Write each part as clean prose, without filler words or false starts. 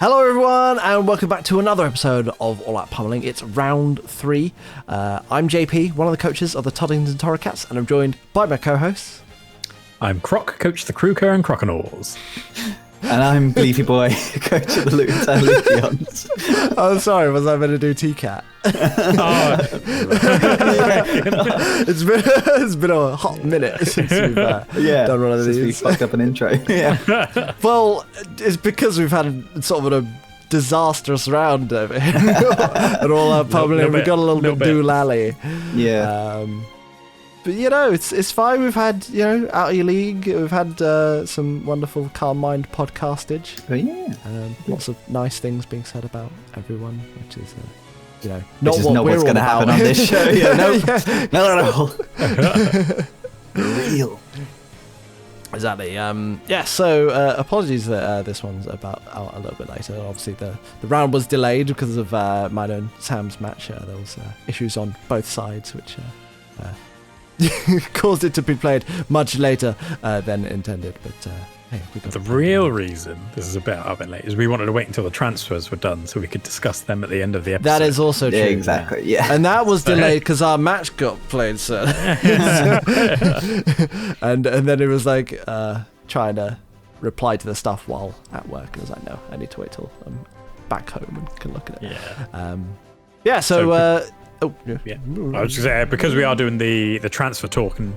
Hello everyone, and welcome back to another episode of All Out Pummeling. It's round 3. I'm JP, one of the coaches of the Toddington Torricats, and I'm joined by my co-hosts. I'm Croc, coach the Kruger and Croconaws. And I'm Gleefy Boy, coach of the Luton Lutheans. Oh, sorry, was I meant to do TCAT? It's been a hot minute since we've done one of these. We fucked up an intro. Yeah. Well, it's because we've had sort of a disastrous round over here. And All Out Pummeling, we got a little bit doolally. Yeah. But it's fine. We've had out of your league. We've had some wonderful calm mind podcastage. Oh yeah. Lots of nice things being said about everyone, which is not what's going to happen on this show. Yeah, not at all. Real. Exactly. So apologies that this one's out a little bit later. Obviously, the round was delayed because of mine and Sam's match. There was issues on both sides, which caused it to be played much later than intended. But hey, we got the real reason this is a bit late is we wanted to wait until the transfers were done so we could discuss them at the end of the episode. That is also true. Yeah, exactly. Yeah. And that was delayed because our match got played, sir. and then it was like trying to reply to the stuff while at work. And I was like, no, I need to wait till I'm back home and can look at it. Yeah. So I was just say because we are doing the transfer talk and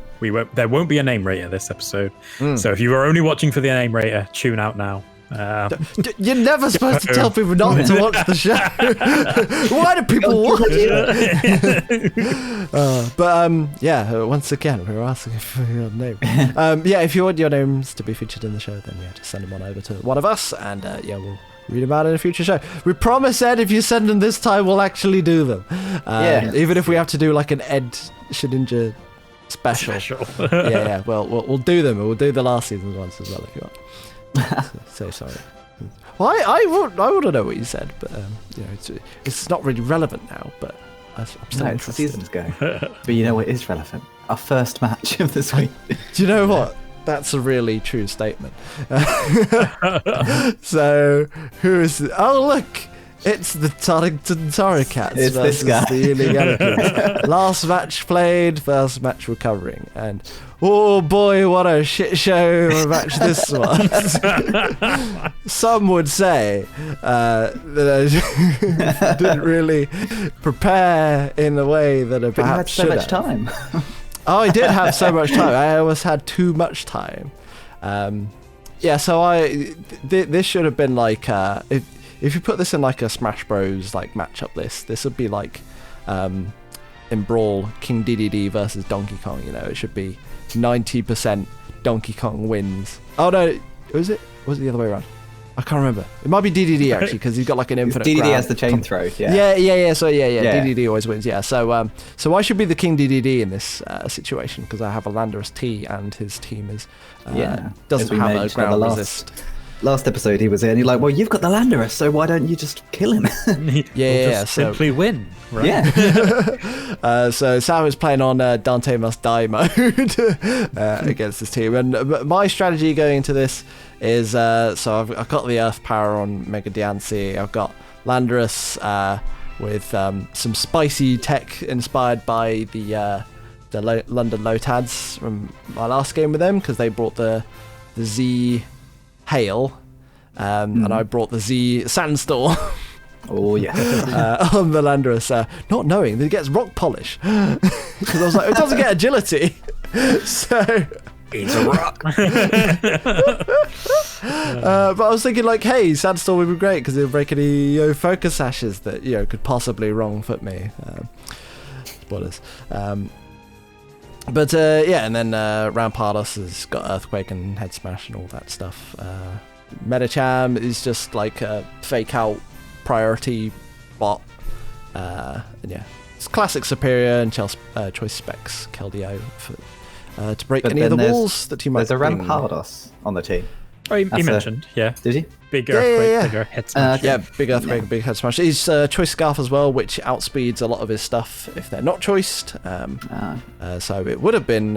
there won't be a name rater this episode. So if you are only watching for the name rater, tune out now. You're never supposed to tell people not to watch the show. Why do people watch it? Once again, we're asking for your name. If you want your names to be featured in the show, then just send them on over to one of us, and we'll read them out in a future show. We promise, Ed, if you send them this time, we'll actually do them. Even if we have to do like an Ed Shedinja special. Well, we'll do them. We'll do the last season's ones as well if you want. So sorry. Well, I want to know what you said, but it's not really relevant now. But I'm still interested. The season's going. But you know what is relevant? Our first match of this week. Do you know what? That's a really true statement. So, who is it? Oh, look! It's the Toddington Torricats. It's this guy. The Ealing Anarchists. Last match played, first match recovering. And, oh boy, what a shit show of a match this was. Some would say that I didn't really prepare in the way that I perhaps should have. But you had so much time. Oh, I did have so much time. I almost had too much time. This should have been like if you put this in like a Smash Bros like matchup list, this would be like in Brawl, King DDD versus Donkey Kong. It should be 90% Donkey Kong wins. Oh no, was it the other way around? I can't remember. It might be DDD actually, because he's got like an infinite. DDD has the chain throw. Yeah. So DDD always wins. Yeah. So I should be the King DDD in this situation because I have a Landorus T and his team is doesn't have a ground resist. Last episode he was here and you're like, well, you've got the Landorus, so why don't you just kill him? So simply win, right? Yeah. So Sam is playing on Dante Must Die mode against his team, and my strategy going into this is so I've got the Earth Power on Mega Diancie. I've got Landorus with some spicy tech inspired by the London Lotads from my last game with them because they brought the Z Hail, and I brought the Z Sandstorm. Oh yeah. On the Landorus, not knowing that it gets rock polish, because I was like, it doesn't get agility, so it's a rock. But I was thinking like, hey, Sandstorm would be great because it'll break any focus ashes that could possibly wrong foot me. Spoilers. And then Rampardos has got Earthquake and Head Smash and all that stuff. Medicham is just like a fake out priority bot. It's classic Superior and Choice Specs Keldeo to break any of the walls that you might. There's a Rampardos on the team. Oh, he mentioned, yeah. Did he? Big Earthquake, bigger Head Smash. Big Earthquake, big Head Smash. He's Choice Scarf as well, which outspeeds a lot of his stuff if they're not choiced. So it would have been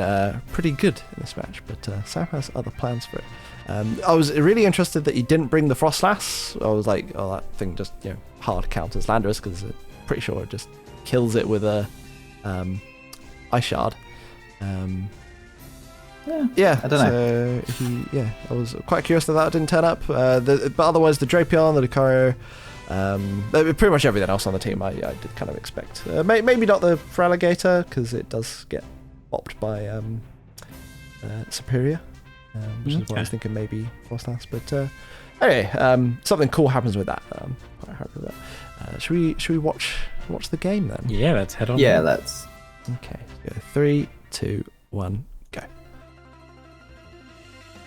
pretty good in this match, but Sam has other plans for it. I was really interested that he didn't bring the Frostlass. I was like, oh, that thing just hard counters Landorus because I'm pretty sure it just kills it with a Ice Shard. Yeah, I don't know. So I was quite curious that didn't turn up. But otherwise, the Drapion, the Lucario, pretty much everything else on the team I did kind of expect. Maybe not the Feraligatr, because it does get bopped by Superior, which is why I was thinking maybe Frostlass. But anyway, something cool happens with that. I'm quite happy with that. Should we watch the game then? Yeah, let's head on. Yeah, let's. Okay, go 3, 2, 1, go.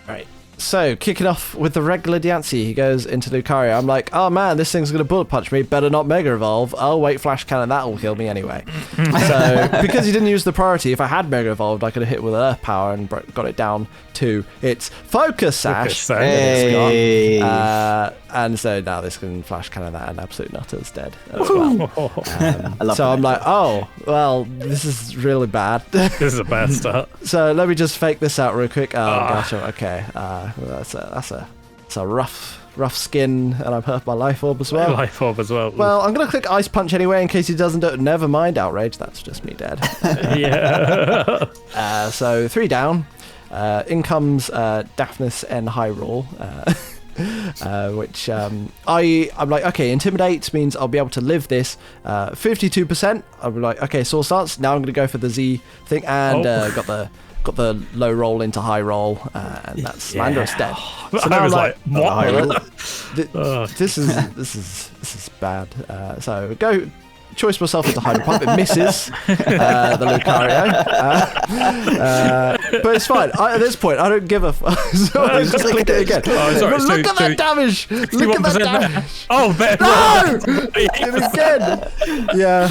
Right. So, kicking off with the regular Diancie, he goes into Lucario. I'm like, oh man, this thing's going to bullet punch me. Better not Mega Evolve. Oh, wait, Flash Cannon, that'll kill me anyway. So, because he didn't use the priority, if I had Mega Evolved, I could have hit with Earth Power and got it down to its Focus Sash. Hey. And so now this can Flash Cannon that, and Absolute Nutter's dead as well. So I'm like, oh, well, this is really bad. This is a bad start. So let me just fake this out real quick. Oh, gosh, okay. That's a rough skin, and I've hurt my Life Orb as well. Life Orb as well. Well, I'm going to click Ice Punch anyway in case he doesn't do it. Never mind Outrage, that's just me dead. Yeah. So 3 down. In comes Daphnis and Hyrule. Which I'm like, okay, Intimidate means I'll be able to live this 52%. I'll be like, okay, Soul Stance. Now I'm going to go for the Z thing, and got the low roll into high roll, and that's Landorus dead. So now I was like, what? This is bad. So go. Choice myself into Hydro Pump. It misses the Lucario. But it's fine. At this point, I don't give a fuck. So I just click it again. Oh, sorry. Look at that damage! Look at that damage! Oh, no! Again! Yeah.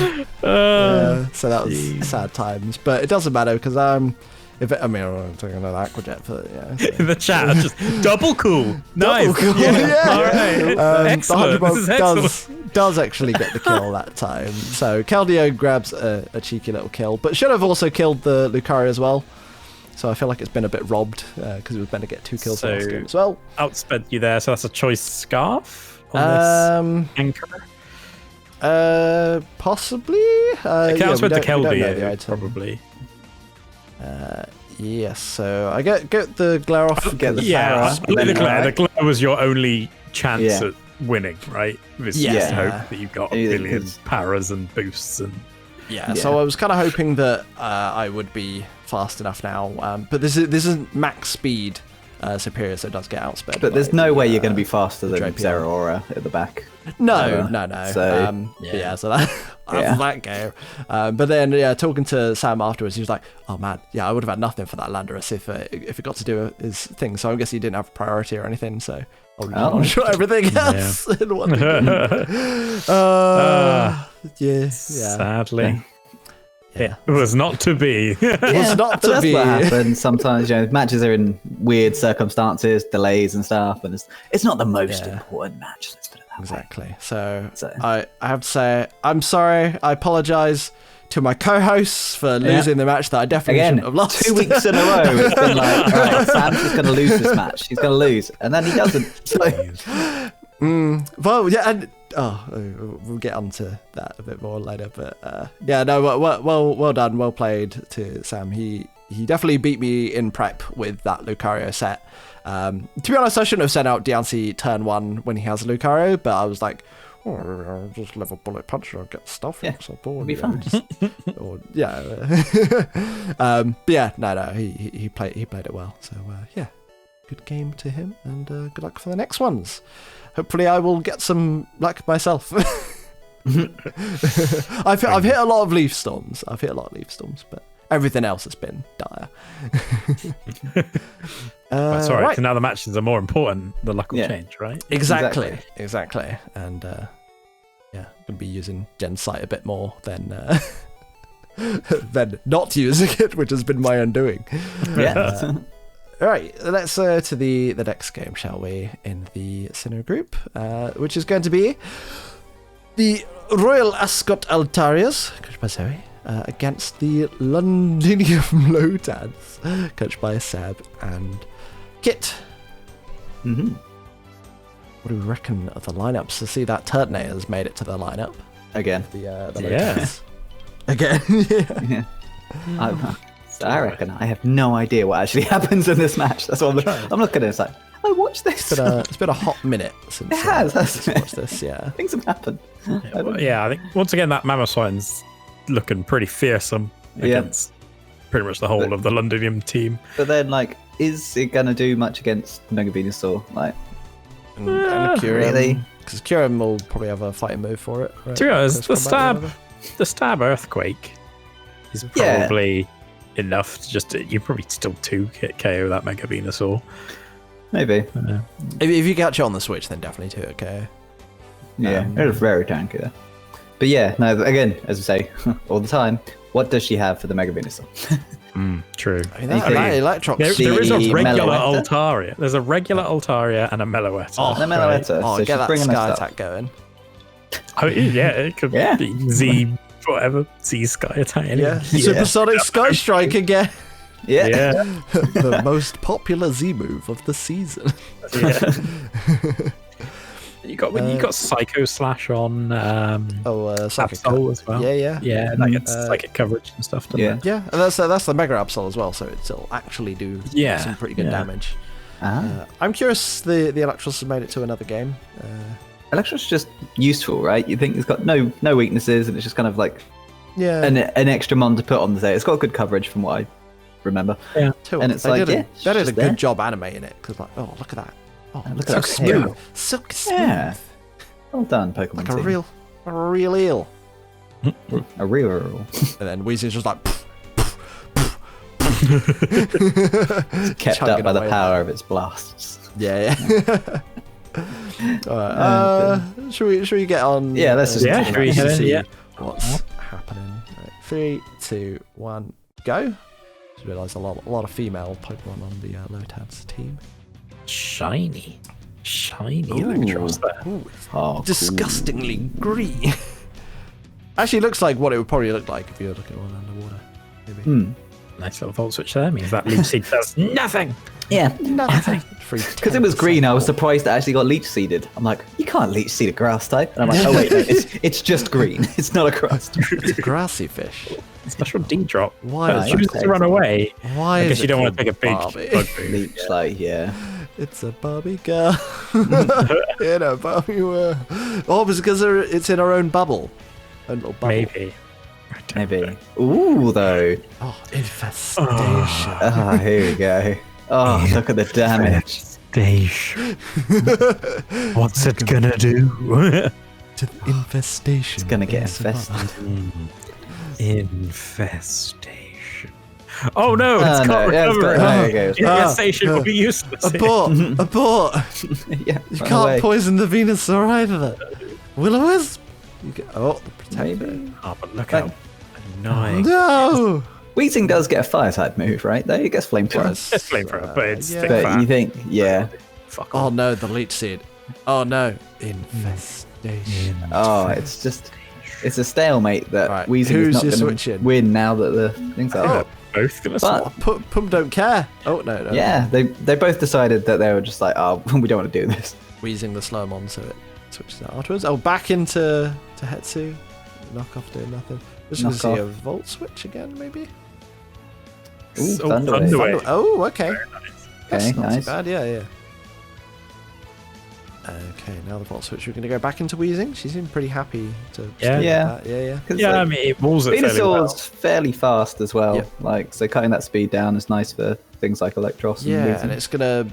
So that was sad times. But it doesn't matter because I'm talking about Aquajet for in the chat, just double cool. Nice. Double cool. Yeah. All right. Excellent. The does actually get the kill that time. So Keldeo grabs a cheeky little kill, but should have also killed the Lucario as well. So I feel like it's been a bit robbed because it was meant to get 2 kills last game as well. Outsped you there, so that's a choice scarf on this anchor. Possibly. It outsped the Keldeo, probably. Yes, so I get the glare off, get the power. The glare was your only chance at winning, right? It's just hope that you've got a billion paras and boosts and so I was kind of hoping that I would be fast enough now, but this isn't max speed Superior, so it does get outsped. But there's no way you're going to be faster than Zeraora at the back. No. So, so that game. But then, talking to Sam afterwards, he was like, "Oh man, I would have had nothing for that Landorus if it got to do his thing." So I guess he didn't have priority or anything. So I'm sure everything else in one. Sadly. It was not to be. It was not to be. That's what happens sometimes. Matches are in weird circumstances, delays and stuff, and it's not the most important match. Let's put it that way. Exactly. So I have to say, I'm sorry. I apologise to my co-hosts for losing the match that I definitely shouldn't have lost. 2 weeks in a row, it's been like, all right, Sam's just going to lose this match. He's going to lose, and then he doesn't. So. Well, yeah, and we'll get onto that a bit more later. But well done, well played to Sam. He definitely beat me in prep with that Lucario set. To be honest, I shouldn't have sent out Diancie turn 1 when he has Lucario, but I was like, I'll just level bullet punch and I'll get stuff. Yeah, it'll be fun. He played it well. So good game to him, and good luck for the next ones. Hopefully I will get some luck myself. I've hit a lot of leaf storms. But everything else has been dire. That's all right. So now the matches are more important. The luck will change, right? Exactly. And gonna be using Gen's site a bit more than not using it, which has been my undoing. Yeah. All right, let's to the next game, shall we? In the Sinnoh group, which is going to be the Royal Ascot Altarias, coached by Zoe, against the Londinium Lodads, coached by Seb and Kit. Mm-hmm. What do we reckon of the lineups? To see that Turtonator has made it to the lineup. Again. The Yeah. Lotus. Again. Yeah. Yeah. I reckon I have no idea what actually happens in this match. That's what I'm looking at it. It's like, I watch this. It's been a hot minute since It has, since hasn't I it? watched this. Yeah. Things have happened. Yeah, I think once again that Mammoth's looking pretty fearsome against pretty much the whole of the Londonium team. But then, like, is it going to do much against Mega Venusaur? Like, And Kyurem, really? because Kyurem will probably have a fighting move for it. Right? To be honest, Close combat or the stab Earthquake is Yeah. probably enough to just you probably still 2-hit KO that Mega Venusaur. maybe. whatever. If you catch it on the Switch, then definitely 2, okay. Yeah, it was very tanky there. But yeah, no, again, as I say, all the time, what does she have for the Mega Venusaur? True. I mean, that Electrox. There is a The regular Meloetta? Altaria. There's a regular Altaria and a Meloetta. The Meloetta, Oh, so get she's that bringing Sky us stuff. Attack going. Oh, yeah, it could Yeah. be Z, whatever, Z Sky Attack. Yeah. Supersonic Sky Strike again. Yeah. Yeah. The most popular Z move of the season. Yeah. You got Psycho Slash on Psychic Absol as well. Yeah. Yeah, that gets psychic coverage and stuff. Doesn't Yeah. it? Yeah, and that's the Mega Absol as well, so it'll actually do some pretty good damage. I'm curious, the Electros has made it to another game. Electro's just useful, right? You think it's got no weaknesses, and it's just kind of like Yeah, an extra mon to put on the day. It's got good coverage from what I remember. Yeah. and it's like, it's they did a just good there. job animating it, because like, oh, look at that. Oh, look so at that smooth. tail. Silky smooth. Yeah. Well done, Pokemon Like team. a real eel. A real. And then Weezy's just like Kept chugging up by the away. power of its blasts. Yeah. Alright, should we get on? Yeah, let's just Yeah, do should we that. head in? see Yeah. what's happening? Right, 3, 2, 1, go. Just realised a lot of female Pokemon on the Lotats team. Shiny Ooh. Electros there. Ooh, Oh, disgustingly green. Actually, looks like what it would probably look like if you were looking at one underwater. Maybe. cool. Nice little Volt Switch there. Means that Leech Seed does nothing. Yeah. Nothing. Because it was green, I was surprised it actually got leech seeded. I'm like, you can't leech seed a grass type. And I'm like, oh wait, no, it's just green. It's not a grass type. It's a grassy fish. Special D drop. Why But is it chooses it to run away. Why I is guess it you don't want to called take a big Barbie? bug move. Leech, like, yeah. It's a Barbie girl in a Barbie world. Oh, it's because it's in her own bubble. A little bubble. Maybe. Maybe. Ooh, though. Oh, infestation. Ah, here we go. Oh, look at the damage. What's it gonna do? To the infestation. It's gonna get Yes, infested. Infestation. Oh no, Oh, it's no, can't yeah, it's recover. got- there you go. Infestation will be useless. Abort! Abort! Yeah, You run can't away. poison the Venusaur either. Will-O-Wisp! You get, oh, the protector. Maybe. Oh, but look how annoying. No! Weezing does get a fire type move, right? Though it gets flamethrower. It's flamethrower, but it's thick But fat. you think, yeah. Fuck Oh off. no, the leech seed. Oh no. Infestation. Oh, it's just, it's a stalemate that Right, Weezing who's is your not going to switching? win now that the things are. They're both gonna But- swap. Pum don't care. Oh no, no. Yeah, they both decided that they were just like, oh, we don't want to do this. Wheezing the Slowmon so it switches out afterwards. Oh, back into Hetsu. Knockoff doing nothing. Just gonna see Knock a off. Volt Switch again, maybe? Ooh, Oh, Thunder Wave. Thunder Wave. Oh, okay. That's Okay, not nice. too bad, yeah. Okay, now the Volt Switch. We're going to go back into Wheezing. She seemed pretty happy to stay with Yeah. that. Yeah. 'Cause, Yeah, like, I mean, it walls it fairly Venusaur's well. fairly fast as well. Yep. Like, so cutting that speed down is nice for things like Electros. Yeah, and and it's going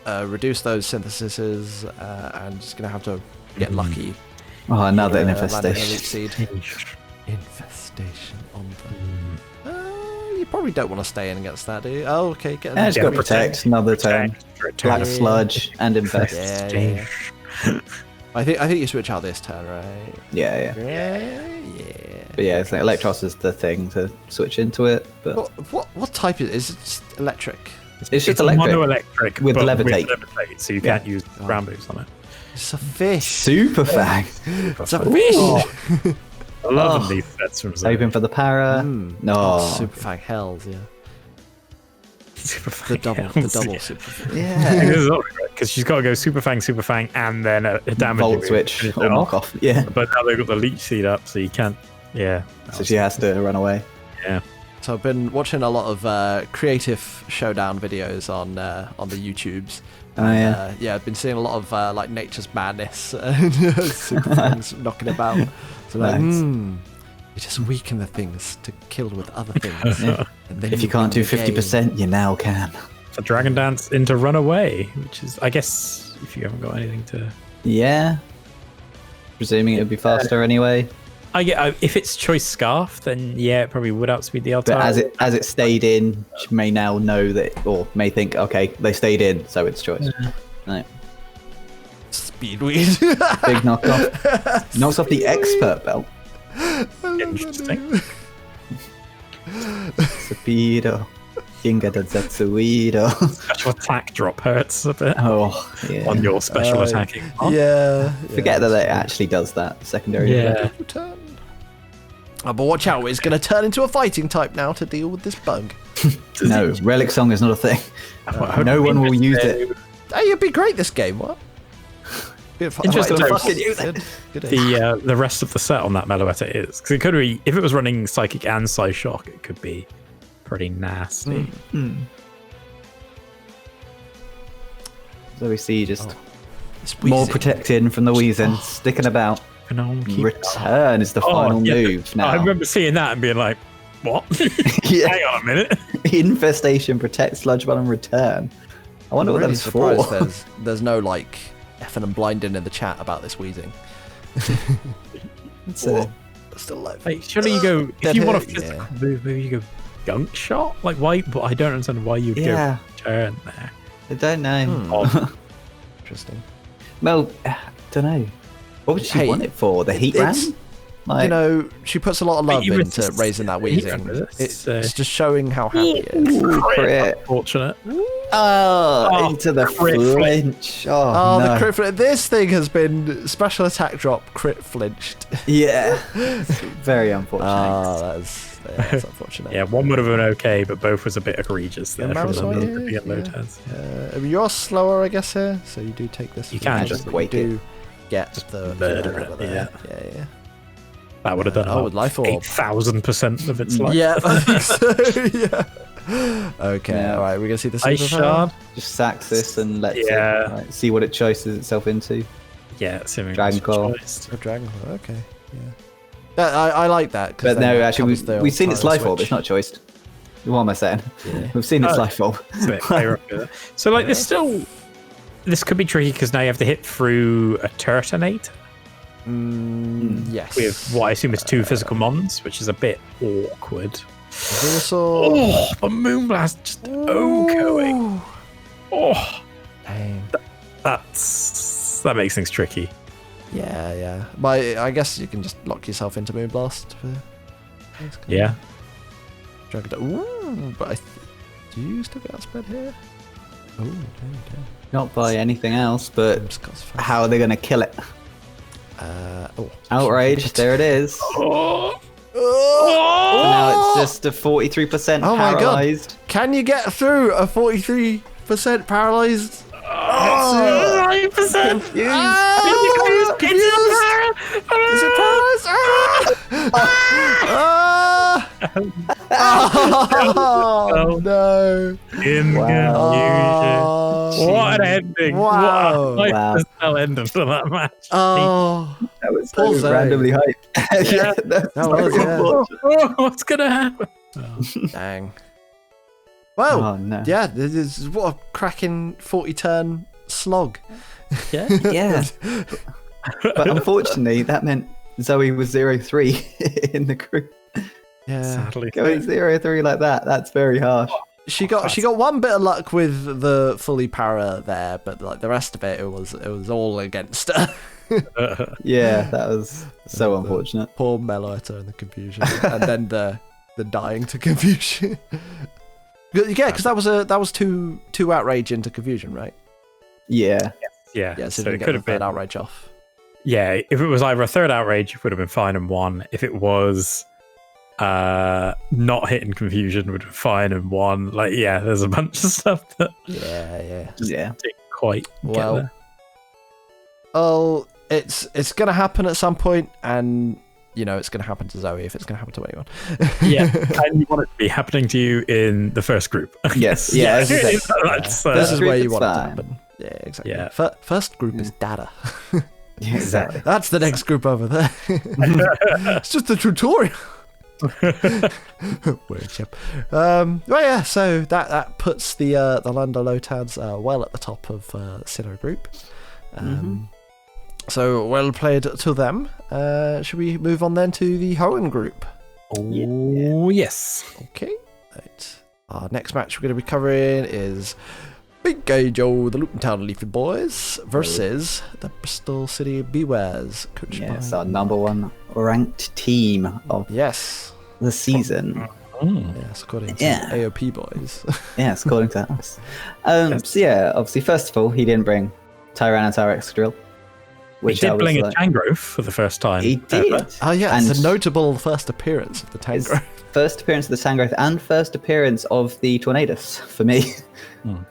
to reduce those synthesises, and it's going to have to get lucky. oh, another landing a infestation. leech seed. Infestation on the... you probably don't want to stay in against that, do you? Oh, okay. Get And it's Yeah, got protect, another turn, black Yeah. sludge, and infest. Yeah. I think you switch out this turn, right? Yeah. Yeah. But yeah, it's like Electros is the thing to switch into it. But What type is it? Is it just electric? it's just mono electric. electric with but levitate. with levitate, so you Yeah. can't use ground moves on it. It's a fish. Super fang. It's a fish. I love these sets from Zoe. Hoping for the para. Mm. No. Super fang hells, yeah. Super Fang. The double super. Yeah. Because she's got to go Super Fang, and then a damage Volt switch or knock off. Yeah. But now they've got the Leech Seed up, so you can't. Yeah. So she has to run away. Yeah. So I've been watching a lot of creative showdown videos on the YouTubes. Oh, yeah. Yeah, I've been seeing a lot of like Nature's Madness and super things knocking about. So like, you just weaken the things to kill with other things. Yeah. And then If you can't do 50%, you now can. So Dragon Dance into Runaway, which is, I guess, if you haven't got anything to. Yeah. Presuming it would be faster anyway. If it's Choice Scarf, then yeah, it probably would outspeed the Altar. But as it stayed in, she may now know that, or may think, okay, they stayed in, so it's choice. Yeah. Right. Speedweed. Big knockoff. Knocks off the expert belt. Interesting. Speedo. Ginga da Zetsuido. Special attack drop hurts a bit Oh, yeah. on your special attacking. Yeah. Forget that it actually does that secondary. Yeah. Turn. Oh, but watch out, it's going to turn into a fighting type now to deal with this bug. No, Relic Song is not a thing. No one will use it. Hey, it'd be great this game, what? Interesting. Right, Fucking use it. Good idea. The rest of the set on that Meloetta is, because it could be, if it was running Psychic and Psyshock, it could be pretty nasty. So we see just It's more wheezing. protecting from the Weezing, sticking about. And I'll keep- Return is the final yeah. move now. I remember seeing that and being like, what? Yeah. Hang on a minute. Infestation, protect, sludge ball, and return. I wonder I'm what really that's for. surprised there's no like effing and blinding in the chat about this wheezing. It's a- Still alive. Like, surely you go, if Dead you want a hit, physical move, maybe you go Gunk Shot? Like, why? But I don't understand why you'd Yeah. go turn there. I don't know. Odd. Interesting. Well, don't know. What would she Hey, want it for? The heat ram? it's- Like, You know, she puts a lot of love you into resist raising that the heat wheezing. resist, It's just showing how happy it is. ooh, crit. Unfortunate. Oh, into the crit flinch. Oh, Oh, no. the crit flinch. This thing has been special attack drop, crit flinched. Yeah. Very unfortunate. Ah, that's unfortunate. Yeah, one would have been okay, but both was a bit egregious there Yeah, from the Marisol, big and low yeah. turns. I mean, you're slower, I guess, here, so you do take this. You can advantage, just but wake you do get the murder over it, there. Yeah. That would have done Oh, with Life Orb. 8,000% of its life. Yeah, I think so. Yeah. Okay, Yeah. all right, we're gonna see the Ice super Shard. Just sacks this and lets Yeah. it right, see what it choices itself into. Yeah, assuming Dragon it's Claw. choiced. A Dragon Claw, okay, yeah. I like that. 'cause But then no, that actually, covers the we've seen its Pyro life orb. switch. It's not choiced. What am I saying? Yeah. We've seen its Oh. life orb. It's a bit higher up there. So, like, there's still. This could be tricky because now you have to hit through a Turtonate Yes. with what I assume is two physical mons, which is a bit awkward. Venusaur. Oh, the Moonblast just OHKOing. Oh, Dang. that makes things tricky. Yeah. I guess you can just lock yourself into Moonblast. Yeah. Ooh, but do you still get outspread here? Oh, okay. Not by anything else, but how are they going to kill it? Outrage, there it is. Oh, Now it's just a 43% Oh my God. paralyzed. Can you get through a 43% paralyzed? 9%. Confused. Is it paralyzed? Oh, no. Inconfusion. What an ending. Wow. What a Wow. life ending for that match. Oh, That was Poor so Zoe. randomly hyped. Yeah. That's That was, so yeah. unfortunate. Oh, what's going to happen? dang. Well, Oh, no. yeah, this is what a cracking 40-turn slog. Yeah. Yeah. But unfortunately, that meant Zoe was 0-3 in the group. Yeah. Sadly. Going 0-3 like that, that's very harsh. She got one bit of luck with the fully para there, but like the rest of it, it was all against her. Yeah, that was so unfortunate. Poor Meloetta in the confusion, and then the dying to confusion. Yeah, because that was two outrage into confusion, right? Yeah. Yeah, Yeah, so, so we it get could the have third been. outrage off. Yeah, if it was either a third outrage, it would have been fine and one. If it was Not hitting confusion would be fine and 1. Like, yeah, there's a bunch of stuff that Yeah. didn't quite get Well, there. oh, it's gonna happen at some point, and it's gonna happen to Zoe if it's gonna happen to anyone. Yeah, and you want it to be happening to you in the first group. Yes, yeah, as you say. This is where you It's want it to fine. happen. Yeah, exactly. Yeah. First group is data. Yeah, exactly. That's the next group over there. It's just a tutorial. Weird chip. Well, yeah. So that puts the Lando Lotans well at the top of Sinnoh group. So well played to them. Should we move on then to the Hoenn group? Oh, yes. Okay. Right. Our next match we're going to be covering is Big Gay Joe, the Luton Town Leafy Boys versus the Bristol City Bewares, coached by... It's our number 1 ranked team of Yes. the season. Yes, according to AOP Boys. Yes, according to us. So yeah, obviously, first of all, he didn't bring Tyranitar Excadrill. He did bring a Tangrowth for the first time. He did. ever. Oh yeah, And it's a notable first appearance of the His Tangrowth. first appearance of the Tangrowth and first appearance of the Tornadus for me.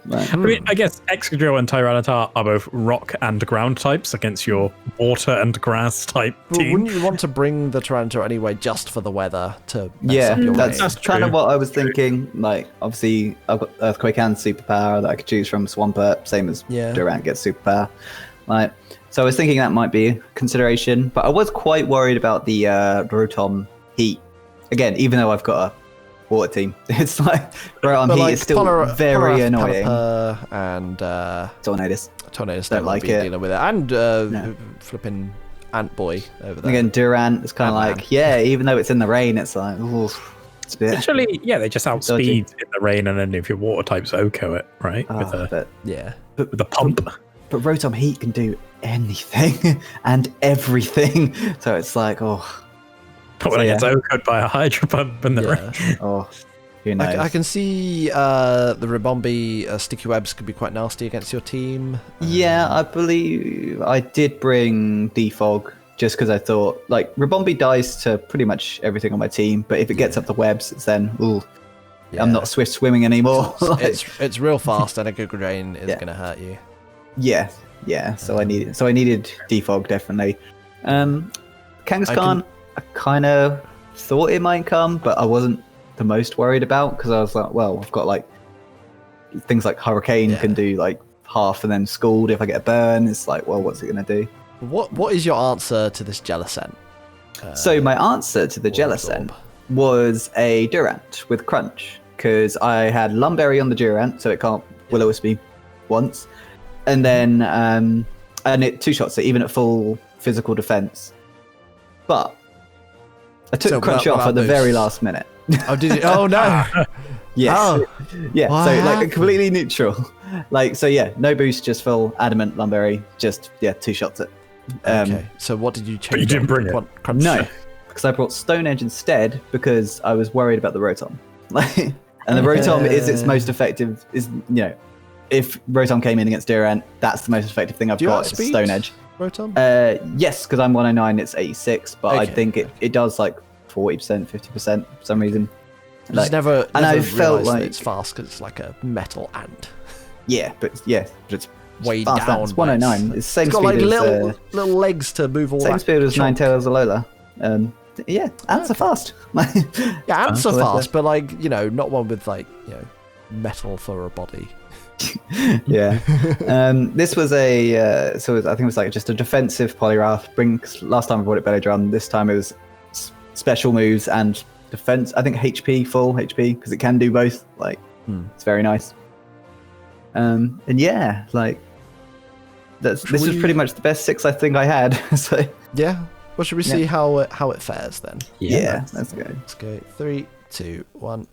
Right. I mean, I guess Excadrill and Tyranitar are both rock and ground types against your water and grass type Well, team. wouldn't you want to bring the Tyranitar anyway just for the weather to mess Yeah, up your that's range? kind of true. what I was thinking. Like, obviously, I've got Earthquake and Superpower that I could choose from. Swampert, same as Durant gets Superpower. Like, so I was thinking that might be a consideration, but I was quite worried about the Rotom Heat. Again, even though I've got a water team, it's like Rotom But Heat like is still very Polarath, annoying. Pelipper, and Tornadus. Tornadus Don't don't like be it. dealing with it, and No. flipping Ant Boy over there. Again, Durant is kind of Ant-Man. like, yeah, even though it's in the rain, it's like, oof, it's a bit. Actually, yeah, they just Dodgy. outspeed in the rain, and then if your water types Oko it, right? But With a pump. Rotom Heat can do anything and everything, so it's like, But when it gets Oko'd by a Hydro Pump in the rain. Who knows? I can see the Ribombee sticky webs could be quite nasty against your team. Yeah, I believe I did bring Defog just because I thought, like, Ribombee dies to pretty much everything on my team, but if it gets up the webs, it's then, I'm not swift swimming anymore. It's real fast, and a good drain is going to hurt you. Yeah. So I needed Defog definitely. Kangaskhan, I kind of thought it might come, but I wasn't the most worried about because I was like, well, I've got like things like Hurricane can do like half and then Scald if I get a burn. It's like, well, what's it gonna do? What is your answer to this Jellicent? So my answer to the Jellicent was a Durant with Crunch because I had Lumberry on the Durant, so it can't Will-O-Wisp once, and then and it 2-shots it even at full physical defense. But I took Crunch off at the very last minute. Oh, did you? Oh no! Yes. Oh. Yeah. What So like happened? completely neutral. Like so, yeah. No boost, just full Adamant Lumberry. Just 2-shots it. Okay. So what did you change? But you didn't bring it. Crunch? No, because I brought Stone Edge instead because I was worried about the Rotom. Like, and the Rotom is its most effective. Is if Rotom came in against Durant, that's the most effective thing I've Do you got. Is outspeed Stone Edge. Rotom? Yes, because I'm 109. It's 86, but I Okay, think it does like 40%, 50% for some reason. I just never and I realised felt that like it's fast because it's like a metal ant. but it's Way fast, down. It's 109. It's the same It's got speed like as little legs to move all same that. speed as chunk. Ninetales Alola. Ants are fast. Yeah, ants are So fast, but like not one with like metal for a body. Yeah. This was I think it was like just a defensive Poliwrath. Last time I brought it Belly Drum. This time it was special moves and defense. I think HP, full HP, because it can do both. Like it's very nice. And yeah, like this was pretty much the best 6 I think I had. So Yeah. Well, should we see how it fares then? yeah, let's go. Let's go. 3, 2, 1.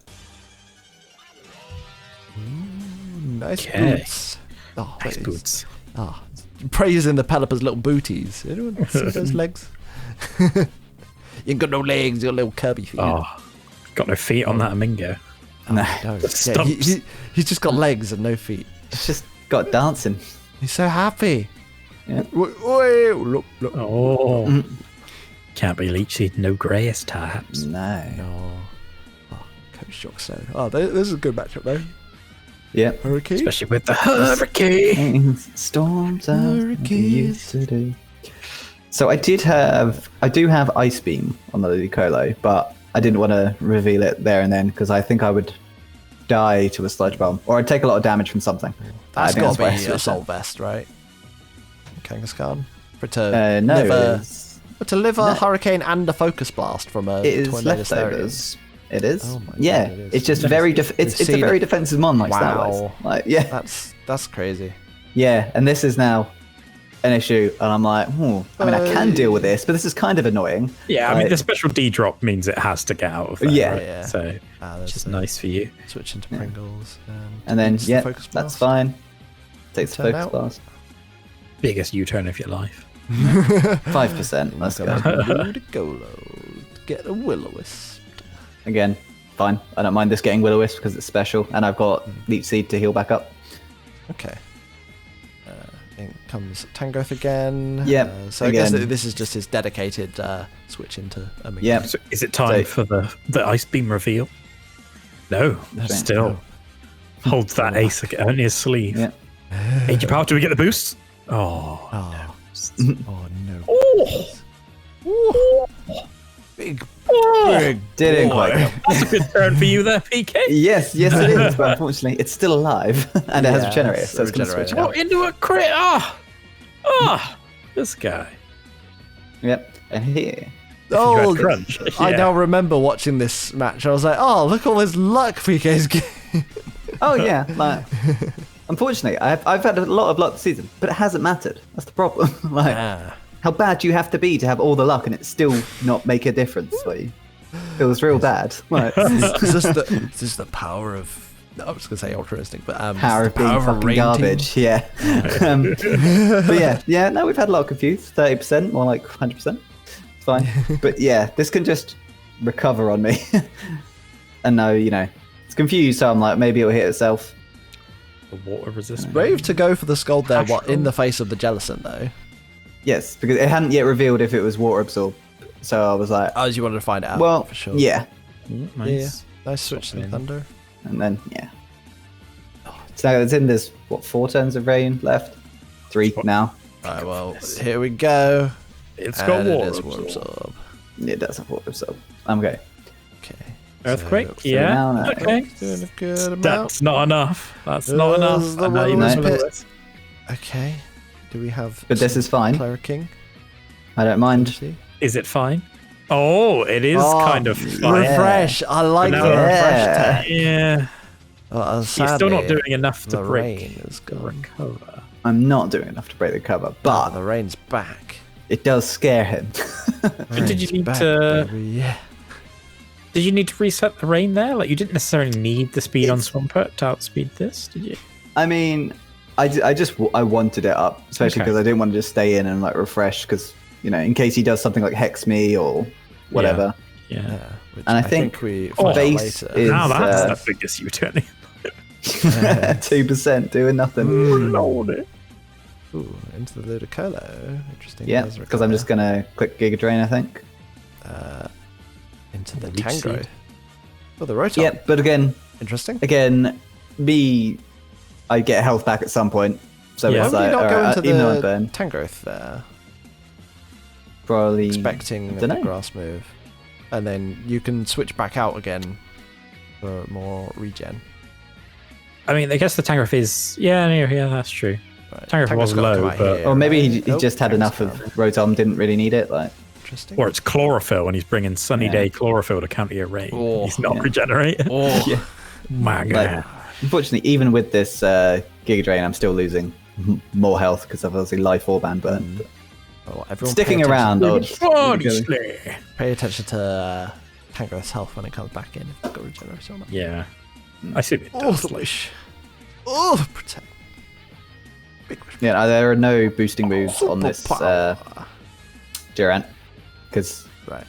Nice boots. Oh, Nice that is- boots. Ah, praising the Pelipper's little booties. Anyone see those legs? You ain't got no legs. You got little Kirby feet. Oh, got no feet on that Amingo. No, No. The Yeah, stumps. he's just got legs and no feet. it's just got dancing. He's so happy. Yeah. Look. Oh. Can't be Leech Seed, no Greyest types. No. No. Oh, Coach Jockstone. Oh, this is a good matchup though. Yeah. Hurricane. Especially with the Hurricane. Storms yesterday. So I do have Ice Beam on the Ludicolo, but I didn't want to reveal it there and then because I think I would die to a Sludge Bomb, or I'd take a lot of damage from something. That's got to why I be a switched Soul it. Vest, right? Kangaskhan? For to No, live to live a no. Hurricane and a Focus Blast from a it is Tornado Starion. leftovers. It is. Oh my yeah, God, it is. it's just very it's see a very that. defensive mon like Wow. Starways. Like yeah, That's crazy. yeah, and this is now an issue, and I'm like, I mean, I can deal with this, but this is kind of annoying. Yeah, I mean, Like, the special D drop means it has to get out of there. Yeah. Right? Yeah. So, There's which is the nice for you. Switch into Pringles. and then it's the yeah, Focus that's Blast. fine. Takes the Turn focus out. blast. Biggest U-turn of your life. 5%. Let's go. Ludicolo. Get a Will-O-Wisp. Again, fine. I don't mind this getting Will-O-Wisp because it's special, and I've got Leech Seed to heal back up. Okay. In comes Tangrowth again. Yep, So I guess again. this is just his dedicated switch into a Ming. Yep. So is it time So- for the Ice Beam reveal? No, still. Holds that ace on his sleeve. Yeah. Age of Power, do we get the boost? Oh. Oh. Oh no. Oh. Big. Didn't boy. quite go. That's a good turn for you there, PK. Yes, it is, but unfortunately, it's still alive, and it has Yeah, regenerator, it's so it's going to regenerator. switch Oh, out. into a crit. Ah. This guy. Yep, and here. Oh, Crunch. I Yeah. now remember watching this match. I was like, oh, look all this luck PK's getting. Oh yeah, like, unfortunately, I've had a lot of luck this season, but it hasn't mattered. That's the problem. Like, how bad do you have to be to have all the luck and it still not make a difference for you? It was real bad. Like, Is this the power of... No, I was going to say altruistic, but... power of being fucking rain garbage. Yeah. But yeah, no, we've had a lot of confused. 30%, more like 100%. It's fine. But yeah, this can just recover on me. And no, it's confused, so I'm like, maybe it'll hit itself. The water resistance. Brave to go for the Scald there, what, in Astral. the face of the Jellicent, though. Yes, because it hadn't yet revealed if it was water absorb. So I was like, Oh, you wanted to find it out, well, for sure. yeah. Nice. Nice switch to the Thunder. And then, yeah. So now it's in, there's, 4 turns of rain left? 3 now. Right, well, here we go. It's got And it water. is Water absorb. Absorb. It does have water absorb. I'm okay. Okay. Earthquake? So, Yeah. now no. Okay. doing a good amount. That's not enough. That's not enough. the I know you Will-O-Wisp must know pit. this. Okay. Do we have... But this some is fine. Clericking? I don't mind. See? Is it fine? Oh, it is Oh, kind of fine. Refresh. I like the But now- refresh Yeah. tech. Yeah. Well, You're still not sadly, doing enough to the break rain is the gone. recover. I'm not doing enough to break the cover, but The rain's back. it does scare him. But did you Rain's need back, to? baby, yeah. Did you need to reset the rain there? Like you didn't necessarily need the speed on It's- Swampert to outspeed this, did you? I mean, I wanted it up, especially Okay. because I didn't want to just stay in and like refresh, because in case he does something like hex me or whatever. Yeah. Yeah, which And I think we Oh, find out base later. is- Now that's uh, the biggest U-turn. 2% doing nothing. Ooh, into the Ludicolo. Interesting. Yeah, Does because I'm just gonna click Giga Drain, I think. into the Leech Tangrowth. Seed. Oh, the Rotom. Yeah, but again, Interesting. I get health back at some point. So Yeah. it's Why would like, you not go alright, into even though I the burn, Tangrowth there? probably Expecting the dunno. grass move. And then you can switch back out again for more regen. I mean, I guess the Tangrowth is yeah, that's true. Right. Tangrowth was got to low, come out but- here, Or maybe right? he Nope, just had enough of Tangrowth's Rotom, didn't really need it. Like, interesting. Or it's chlorophyll and he's bringing sunny Yeah. day chlorophyll to counter your rain. Oh, he's not yeah. regenerated. Oh, yeah. My Like, God. unfortunately, even with this Giga Drain, I'm still losing more health because of obviously Life Orb and Burn. oh, everyone Sticking pay attention- around, I would Honestly. Pay attention to Tangrowth's health when it comes back in. If it's got regeneration or not. Yeah. I see it Oh, does. the wish. Oh, protect. Big wish. Yeah, there are no boosting moves on this Superpower. Durant because Right.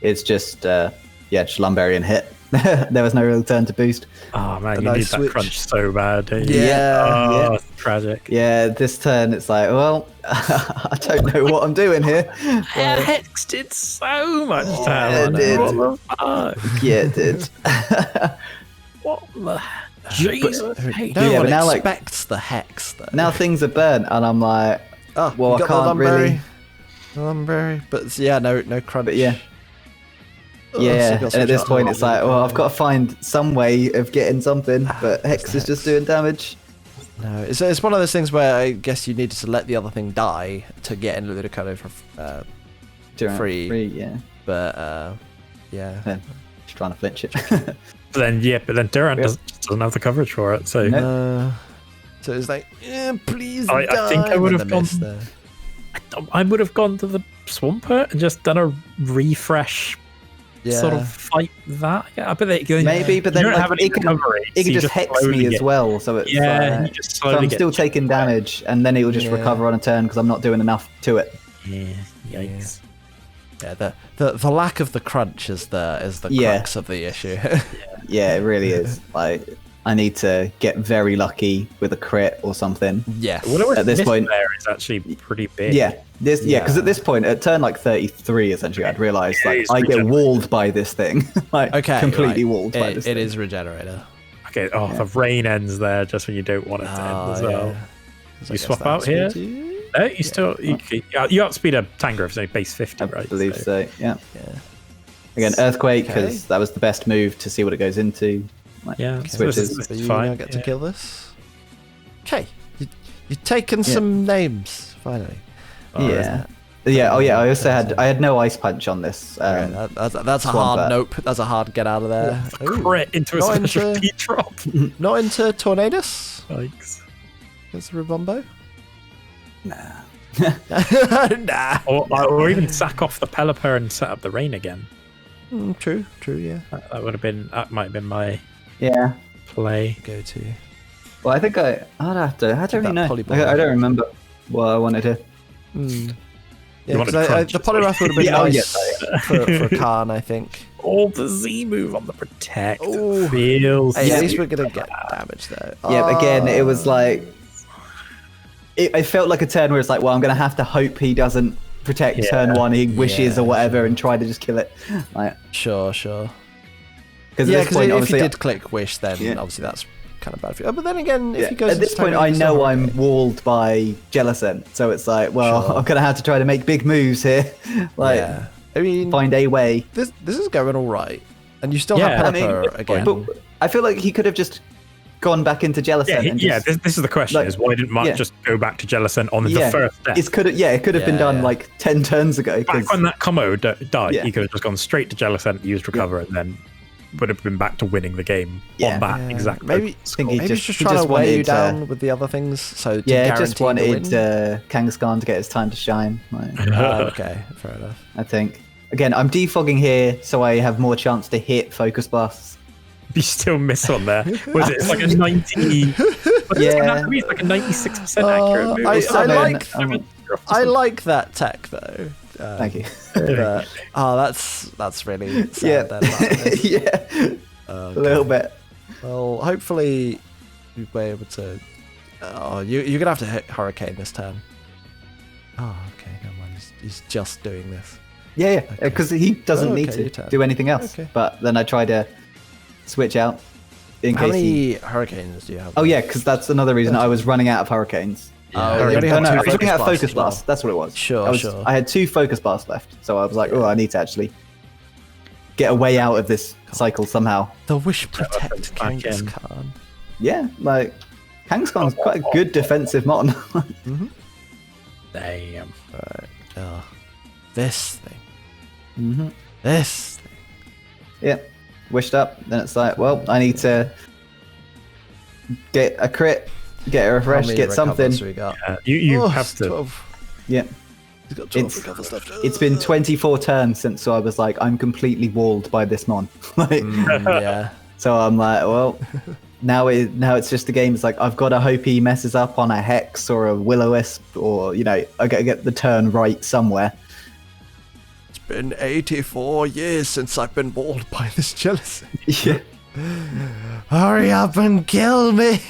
it's just just Lumberian hit. There was no real turn to boost. Oh man, A you nice need switch. that crunch so bad. Don't you? Yeah. Oh, it's tragic. Yeah, this turn it's like, well, I don't know what I'm doing here. Hex did so much Yeah, damage. it did. What the fuck? Yeah, it did. What the? Jesus. Hey, No Yeah, one but now, like- expects the hex, though. Now things are burnt, and I'm like, Oh, well, you I got can't the really. Lumberry. But yeah, no crunch. But yeah. Oh, Yeah, so you and got at switch this up. point it's like, well, I've got to find some way of getting something, but Hex is just doing damage. No, it's one of those things where I guess you needed to let the other thing die to get in Ludicolo for free. Yeah. But yeah. Yeah, just trying to flinch it. But then Durant doesn't have the coverage for it. So No. So it's like, please I die. think I would and have the miss gone- there. I would have gone to the Swampert and just done a refresh sort of fight that. Yeah, but Maybe, but then you don't like, have any it could recovery. it so could you just hex slowly me as get- well, so it's Yeah, like, you just so slowly I'm get still taking chipped away. damage, and then it will just Yeah. recover on a turn because I'm not doing enough to it. Yeah, yikes. Yeah, the lack of the crunch is the Yeah. crux of the issue. Yeah, it really is. Like, I need to get very lucky with a crit or something. Yes. What At this point- there is actually pretty big. Yeah, because Yeah. at this point, at turn like 33, essentially, I'd realised Yeah, like it's I get regenerate. walled by this thing, like Okay. completely right. walled by It, this. it thing. is regenerator. Okay. Oh, the rain ends there just when you don't want it to end as well. So I You guess swap that out here? speed you- No, you still you outspeed a Tangrowth, so base 50, I right? believe so. Yeah. Yeah. Again, Earthquake Okay. because that was the best move to see what it goes into. Like, Yeah, so switches. this So is you fine. now get to yeah. kill this. Okay. You've taken some names, finally. Yeah. Yeah. Oh yeah. I also had no ice punch on this. Okay, that's a Swampert. hard nope. That's a hard get out of there. Ooh. Crit into a Not special into- P drop. Not into Tornadus? Yikes. Against the Ribombo? Nah. Nah. Or even sack off the Pelipper and set up the rain again. True, yeah. That might have been my Yeah. play. Go to. Well, I think I'd have to. I don't really know. that Polyball. I don't remember what I wanted to. Yeah, wanted 'cause crunch, the that's what Poliwrath would have been Yeah, oh, nice yeah, for Khan, I think. Oh, the Z move on the protect. Ooh. Feels. Hey, Yeah. at least we're gonna get damage though. Yeah. Again, it was like. It felt like a turn where it's like, well, I'm gonna have to hope he doesn't protect Yeah. turn one. He wishes Yeah, or whatever, sure. and try to just kill it. Like, Sure. because Yeah, at this because point, if obviously, you did click wish, then Yeah. obviously that's kind of bad for you. But then again, if yeah, he goes at this into point, I Tornadus, know it's I'm not walled by Jellicent, so it's like, well, Sure. I'm gonna have to try to make big moves here. Like, yeah. I mean, find a way. this is going all right, and you still Yeah, have I mean, Pelipper again. But I feel like he could have just gone back into Jellicent. Yeah, and yeah. just, This is the question: like, is why didn't Mark yeah. just go back to Jellicent on the yeah, first step? it could have been Yeah, done yeah. like 10 turns ago. 'cause- Back when that combo died, Yeah. he could have just gone straight to Jellicent, used recover, and then would have been back to winning the game Yeah. on that Yeah, exact. maybe think he maybe just- he's just he trying just to weigh you wanted, down with the other things, so to yeah, guarantee just wanted the win. Kangaskhan to get his time to shine. Like, Okay, fair enough. I think. Again, I'm defogging here so I have more chance to hit focus blasts. You still miss on there. Was it? It's like a 90. Yeah. It's like a 96% accurate move. I It's something- like I like that tech though. Thank you. But, that's really sad. Yeah. Then, about this. Yeah. A little bit. Well, hopefully we'll be able to. Oh, you're gonna have to hit Hurricane this turn. Oh, okay, never mind. He's just doing this. Yeah, because he doesn't Oh, need okay, your to turn. do anything else. Okay. But then I try to switch out in How case he... many Hurricanes do you have? Oh yeah, because that's another reason I was running out of hurricanes. Oh, Yeah. you only had no, two I was running out of blasts focus as well. blasts. That's what it was. Sure, sure. I had 2 focus blasts left, so I was like, oh, I need to actually get a way out of this cycle somehow. The Wish Protect back in. Kangaskhan. Yeah, like Kangaskhan's quite a good defensive mon. Damn. Right. Oh, this thing. Mm-hmm. This thing. Yeah, wished up. Then it's like, well, I need to get a crit, get a How refresh, many get something. recovers we got? You Oh, have to. 12. Yeah, He's got 12 It's- recover stuff. it's been 24 turns since I was like, I'm completely walled by this mon. Like, Yeah. so I'm like, well, now it's just a game. It's like I've got to hope he messes up on a hex or a will-o-wisp, or I got to get the turn right somewhere. It's been 84 years since I've been mauled by this jealousy. Yeah. Hurry up and kill me.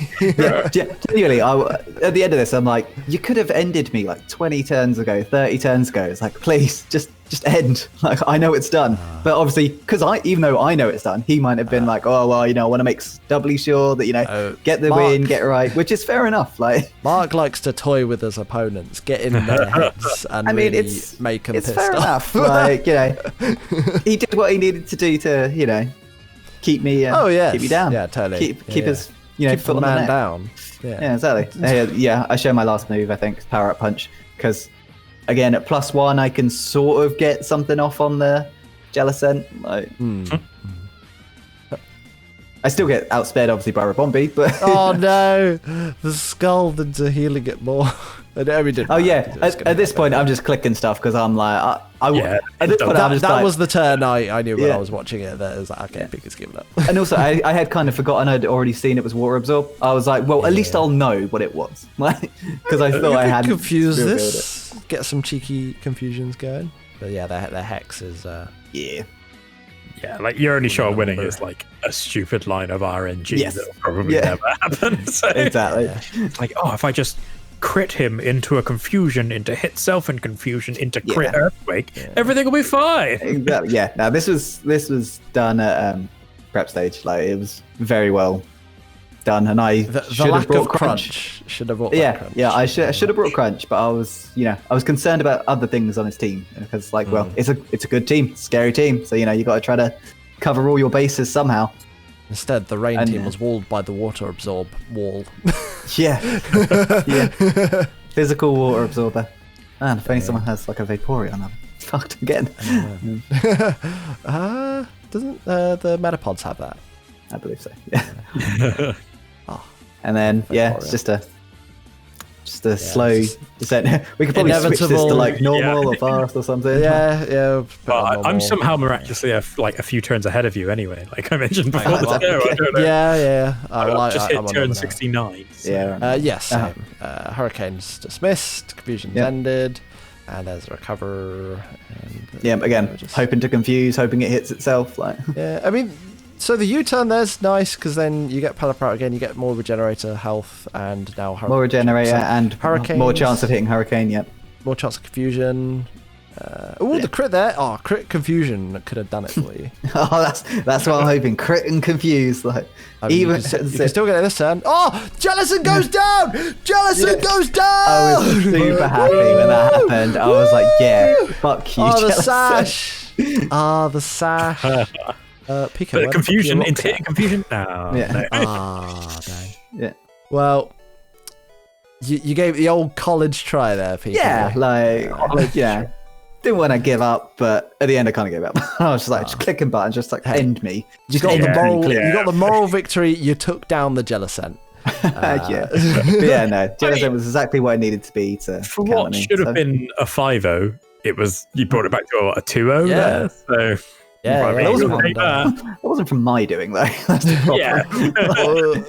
Genuinely, at the end of this, I'm like, you could have ended me like 20 turns ago, 30 turns ago. It's like, please, just end. Like, I know it's done. But obviously, because even though I know it's done, he might have been like, oh, well, I want to make doubly sure that, get the win, get it right, which is fair enough. Like, Mark likes to toy with his opponents, get in their heads, and really make them pissed fair off. enough. Like, he did what he needed to do to, keep me keep me down. Yeah, totally. Keep us, keep foot the on the man neck. down. Yeah, exactly. I show my last move, I think, power up punch, because again at +1 I can sort of get something off on the Jellicent. Like, I still get outspared obviously by Rabombi, but Oh no, the skull that's healing it more. We did. At this point I'm just clicking stuff because I'm like, at this point I'm just that was the turn I knew when I was watching it. That was like, okay, Pika's giving up. And also, I had kind of forgotten I'd already seen it was Water Absorb. I was like, well, at least I'll know what it was. Because I thought I had confuse this. Get some cheeky confusions going. But yeah, the hex is... Yeah, like your only shot of winning is like a stupid line of RNG that'll probably never happen. So, exactly. It's like, if I just crit him into a confusion, into hit self and confusion, into crit earthquake, everything will be fine. Exactly. Yeah. Now this was done at prep stage. Like, it was very well done, and I should have brought crunch. Should have brought crunch. Yeah. I should have brought crunch, but I was concerned about other things on his team because it's a good team, scary team. So you got to try to cover all your bases somehow. Instead, the rain team was walled by the water absorb wall. Yeah. Physical water absorber. Man, if only someone has like a Vaporeon, I'm fucked again. Doesn't the Metapods have that? I believe so. Yeah. And then it's just a slow descent. We could probably switch this to like normal or fast or something. Yeah. Well, I'm somehow miraculously a few turns ahead of you anyway. Like I mentioned before the show. I don't know. Yeah. I just hit turn 69. So. Yeah. Same. Hurricane's dismissed. Confusion's ended. And there's a recover. And, again, hoping to confuse, hoping it hits itself. Like. Yeah, I mean, so the U-turn there's nice because then you get Pelipper again, you get more regenerator health, and now more regenerator and Hurricanes, more chance of hitting Hurricane. Yep. More chance of confusion. The crit there. Oh, crit confusion could have done it for you. that's what I'm hoping. Crit and confuse. Like, you can still get it this turn. Oh, Jellicent goes down! Jellicent goes down! I was super happy when that happened. I was like, yeah, fuck you, the Jellicent. sash. The sash. Pika, but confusion, into hitting confusion? No. Yeah. Dang. Yeah. Well, you gave it the old college try there, Pika. Yeah, didn't want to give up, but at the end I kind of gave up. I was just like, just clicking buttons, just like end me. You got the moral victory. You took down the Jellicent. But Jellicent was exactly what it needed to be to. For what should have been a 5-0, you brought it back to a 2-0 there. So. That wasn't from my doing though. That's the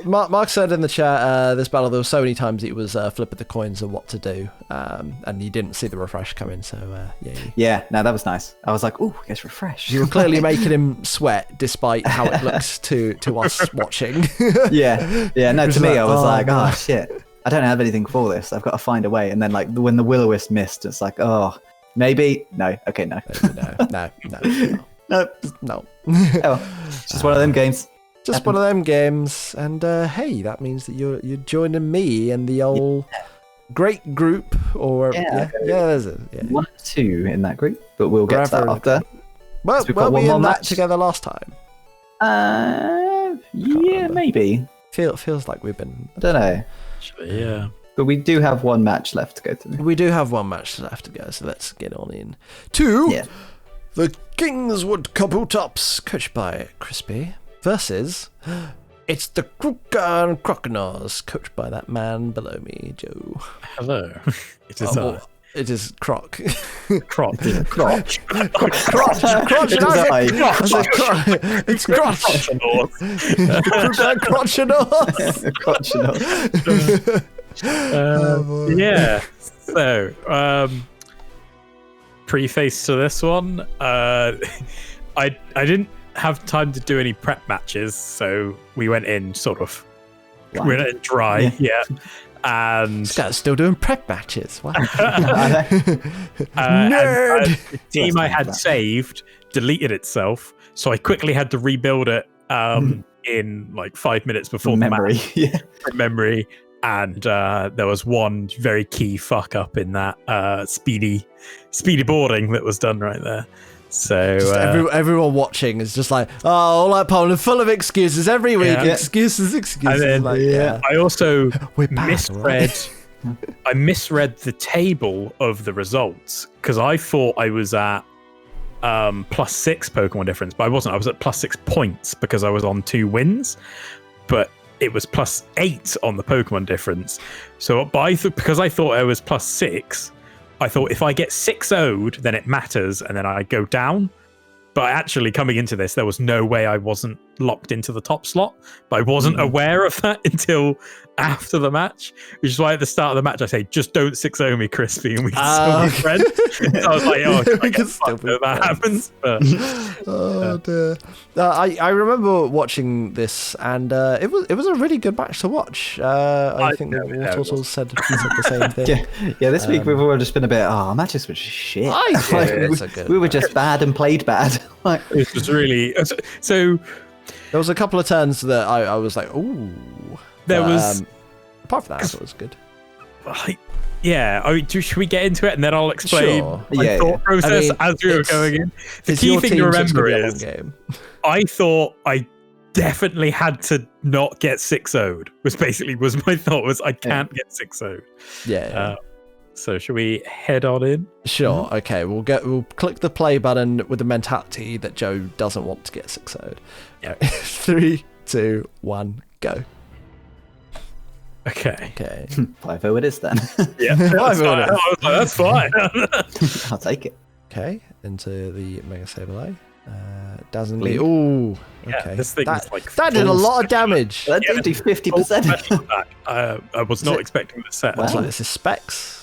problem. Mark said in the chat, this battle there were so many times he was flipping the coins of what to do, and he didn't see the refresh coming. So that was nice. I was like, "Ooh, gets refreshed." You were clearly making him sweat, despite how it looks to us watching. To me, I was like, "Oh shit, I don't have anything for this. I've got to find a way." And then like when the Will-O-Wisp missed, it's like, "Oh, maybe no, okay, no, no." No. It's just one of them games. One of them games. And hey, that means that you're joining me and the old great group. Or there's 1 or 2 in that group, but we'll get to that after. Well, were we in that together last time? Maybe. Feels like we've been. I don't know. Actually, yeah. But we do have one match left to go through. We do have one match left to go, so let's get on in to the Kingswood Kabutops, coached by Crispy, versus it's the Kruka and Croconaws, coached by that man below me, Joe. Hello. It is it is Croc. Croc. Crotch. It's Crotch. Yeah. So, preface to this one. I didn't have time to do any prep matches, so we went in sort of we went in dry, yeah. And This guy's still doing prep matches. Wow. Nerd. And the team I had saved deleted itself, so I quickly had to rebuild it in like 5 minutes before the match. From memory. And there was one very key fuck up in that speedy boarding that was done right there. So everyone watching is just like, oh, all that Pummeling, full of excuses every week. Yeah. Excuses. And then, I also misread. I misread the table of the results because I thought I was at +6 Pokemon difference, but I wasn't. I was at +6 points because I was on 2 wins, but it was +8 on the Pokemon difference. So, because I thought I was +6, I thought if I get 6-0'd, then it matters, and then I go down. But actually, coming into this, there was no way I wasn't locked into the top slot. But I wasn't aware of that until after the match, which is why at the start of the match I say, just don't 6-0 me, Crispy, and we can still be friends. So I was like, oh, I can still be that happens. But, oh dear. I remember watching this, and it was a really good match to watch. I think that Wartortle said the same thing. Yeah. This week we've all just been a bit. Matches were just shit. We were just bad and played bad. It was really so. There was a couple of turns that I was like, ooh. There was. Apart from that, I thought it was good. Yeah, should we get into it and then I'll explain my thought process as we were going in? The key thing to remember is, I thought I definitely had to not get 6-0'd. Was my thought was I can't get 6-0'd. Yeah. So should we head on in? Sure. Okay. We'll click the play button with the mentality that Joe doesn't want to get 6-0'd. Yeah. 3, 2, 1, go. Okay. 5-0 it is then. Yeah. 5-0 it is. That's fine. I'll take it. Okay. Into the Mega Sableye. Dazzlingly. Ooh. Okay. This thing is like that did a lot of damage. That did do 50%. I was not expecting the set. It's like this is Specs.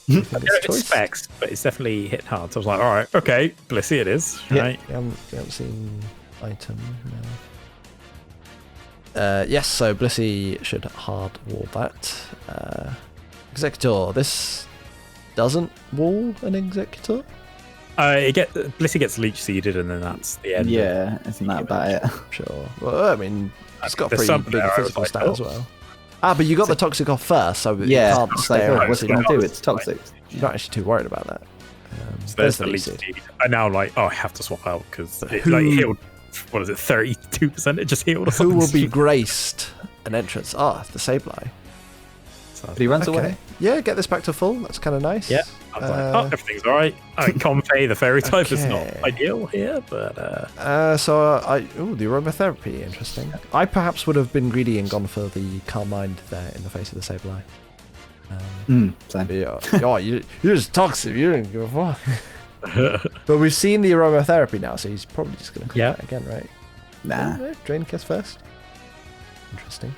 I don't know if it's Specs, but it's definitely hitting hard. So I was like, all right, okay, Blissey it is. Right. You haven't seen item. No. Yes, so Blissey should hard wall that. Executor. This doesn't wall an Executor? Blissey gets leech seeded, and then that's the end. Yeah, isn't that about it? Sure. Well, I mean, it's got a pretty big physical stat as well. But you got the toxic off first, so you can't stay around. What's it going to do? It's toxic. You're not actually too worried about that. So there's the leech seed. I now I have to swap out because it healed. What is it? 32%. It just healed. Who will be graced an entrance? the Sableye. But he runs away. Yeah, get this back to full. That's kind of nice. Yeah. I was like, everything's all right. Comfey, the fairy type, is not ideal here, but... the aromatherapy, interesting. I perhaps would have been greedy and gone for the Calm Mind there in the face of the Sableye. Same. You're just toxic. You don't give a fuck. But we've seen the aromatherapy now, so he's probably just going to come back again, right? Nah. Drain Kiss first. Interesting.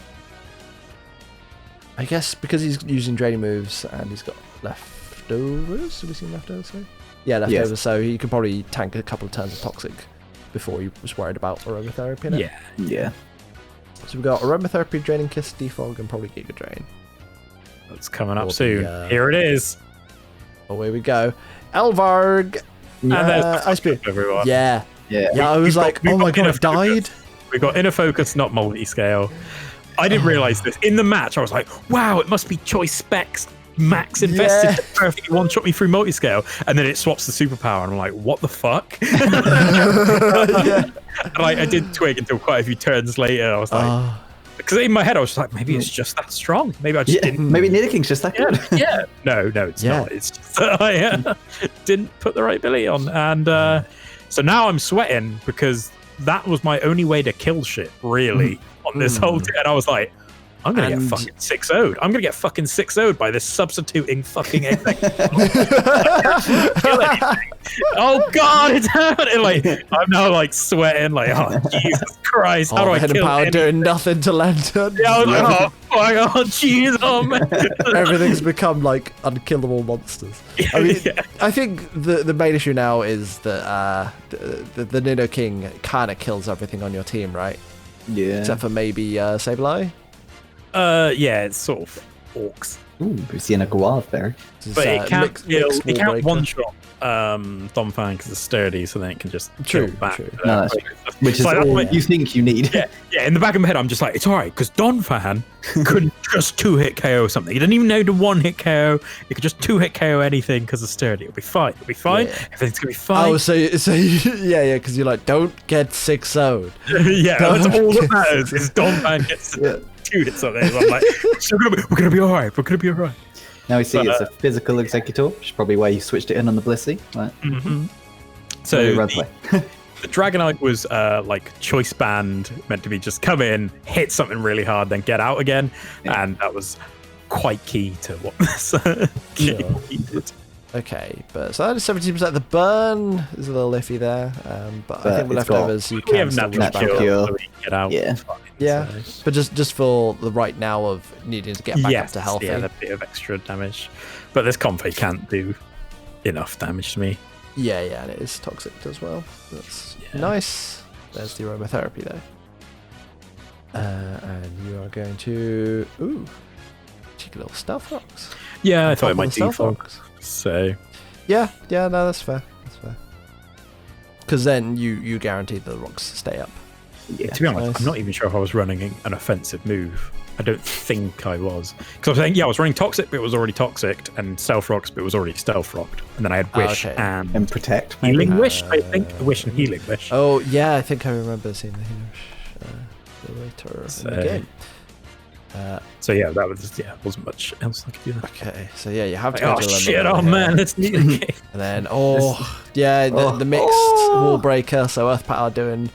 I guess because he's using draining moves and he's got leftovers. Have we seen leftovers? Sorry? Yeah, leftovers. Yes. So he could probably tank a couple of turns of toxic before he was worried about aromatherapy. Now. Yeah. So we've got aromatherapy, draining kiss, defog, and probably Giga Drain. That's coming up soon. Here it is. Away we go. Elvarg. Ice Beam. Everyone. Yeah. I was like, oh my god, I've died. We got inner focus, not multi-scale. I didn't realize this. In the match, I was like, wow, it must be choice specs. Max invested to perfectly one-shot me through multi-scale. And then it swaps the superpower. And I'm like, what the fuck? And I did twig until quite a few turns later. I was like, because in my head, I was just like, maybe it's just that strong. Maybe I just didn't. Maybe Nidoking's just that good. No, it's not. It's just that I didn't put the right ability on. And so now I'm sweating because that was my only way to kill shit, really, on this whole thing. And I was like, I'm gonna And- get fucking 6-0'd. I'm gonna get fucking 6-0'd by this substituting fucking executive. Oh god, it's happening! Like I'm now like sweating. Like oh Jesus Christ, how do I Hidden kill Power any- doing nothing to Lantern. Yeah, I was like, oh fuck, oh jeez, oh man. Everything's become like unkillable monsters. I mean, Yeah. I think the main issue now is that the Sinnoh King kind of kills everything on your team, right? Yeah. Except for maybe Sableye. Yeah, it's sort of orcs, Ooh, we've seen a Guave there. but it can't mixed it can't Warbreaker. one shot Donphan because it's sturdy, so then it can just True, kill back. true. No, that's true. Which is So that's all what- you think you need. Yeah, in the back of my head, I'm just like, it's all right, because Donphan couldn't just 2-hit KO something. He didn't even know to 1-hit KO. He could just 2-hit KO anything because it's sturdy. It'll be fine. It'll be fine. Yeah. Everything's going to be fine. Oh, so yeah, because you're like, don't get 6-0'd. Yeah, Don't that's all that get matters is Donphan gets Yeah. 2-hit something. So I'm like, we're going to be all right. We're going to be all right. Now we see it's a physical executor, which is probably why you switched it in on the Blissey. Right? So Very the, Rugplay. the Dragonite was like choice band, meant to be just come in, hit something really hard, then get out again. Yeah. And that was quite key to what this game did. Okay, but so that is 17%. The burn is a little iffy there, but I think with it's got- leftovers you We can have still natural rush back natural up. cure. so we can get out. Yeah. Fine, Yeah, so- but just for the right now of needing to get back yes, up to healthy. yeah, a bit of extra damage. But this Comfey can't do enough damage to me. Yeah, and it is toxic as well. That's Yeah. nice. There's the aromatherapy there. And you are going to cheeky little stealth rocks. Yeah, I thought it Couple might of stealth default. rocks. So Yeah, no, that's fair. Because then you guarantee the rocks stay up. yeah, to be honest, nice. I'm not even sure if I was running an offensive move. I don't think I was. Because I was saying, yeah, I was running Toxic, but it was already Toxic, and Stealth Rocks, but it was already Stealth Rocked. And then I had Wish okay. and And protect. maybe? Healing Wish, I think. Wish and Healing Wish. Oh, yeah, I think I remember seeing the later in So- the game. So yeah, that was wasn't much else I could do there. Okay, so yeah, you have Like, to go oh to limit shit! over Oh here. man, it's Healing. And then, the mixed wall breaker, so Earth Power doing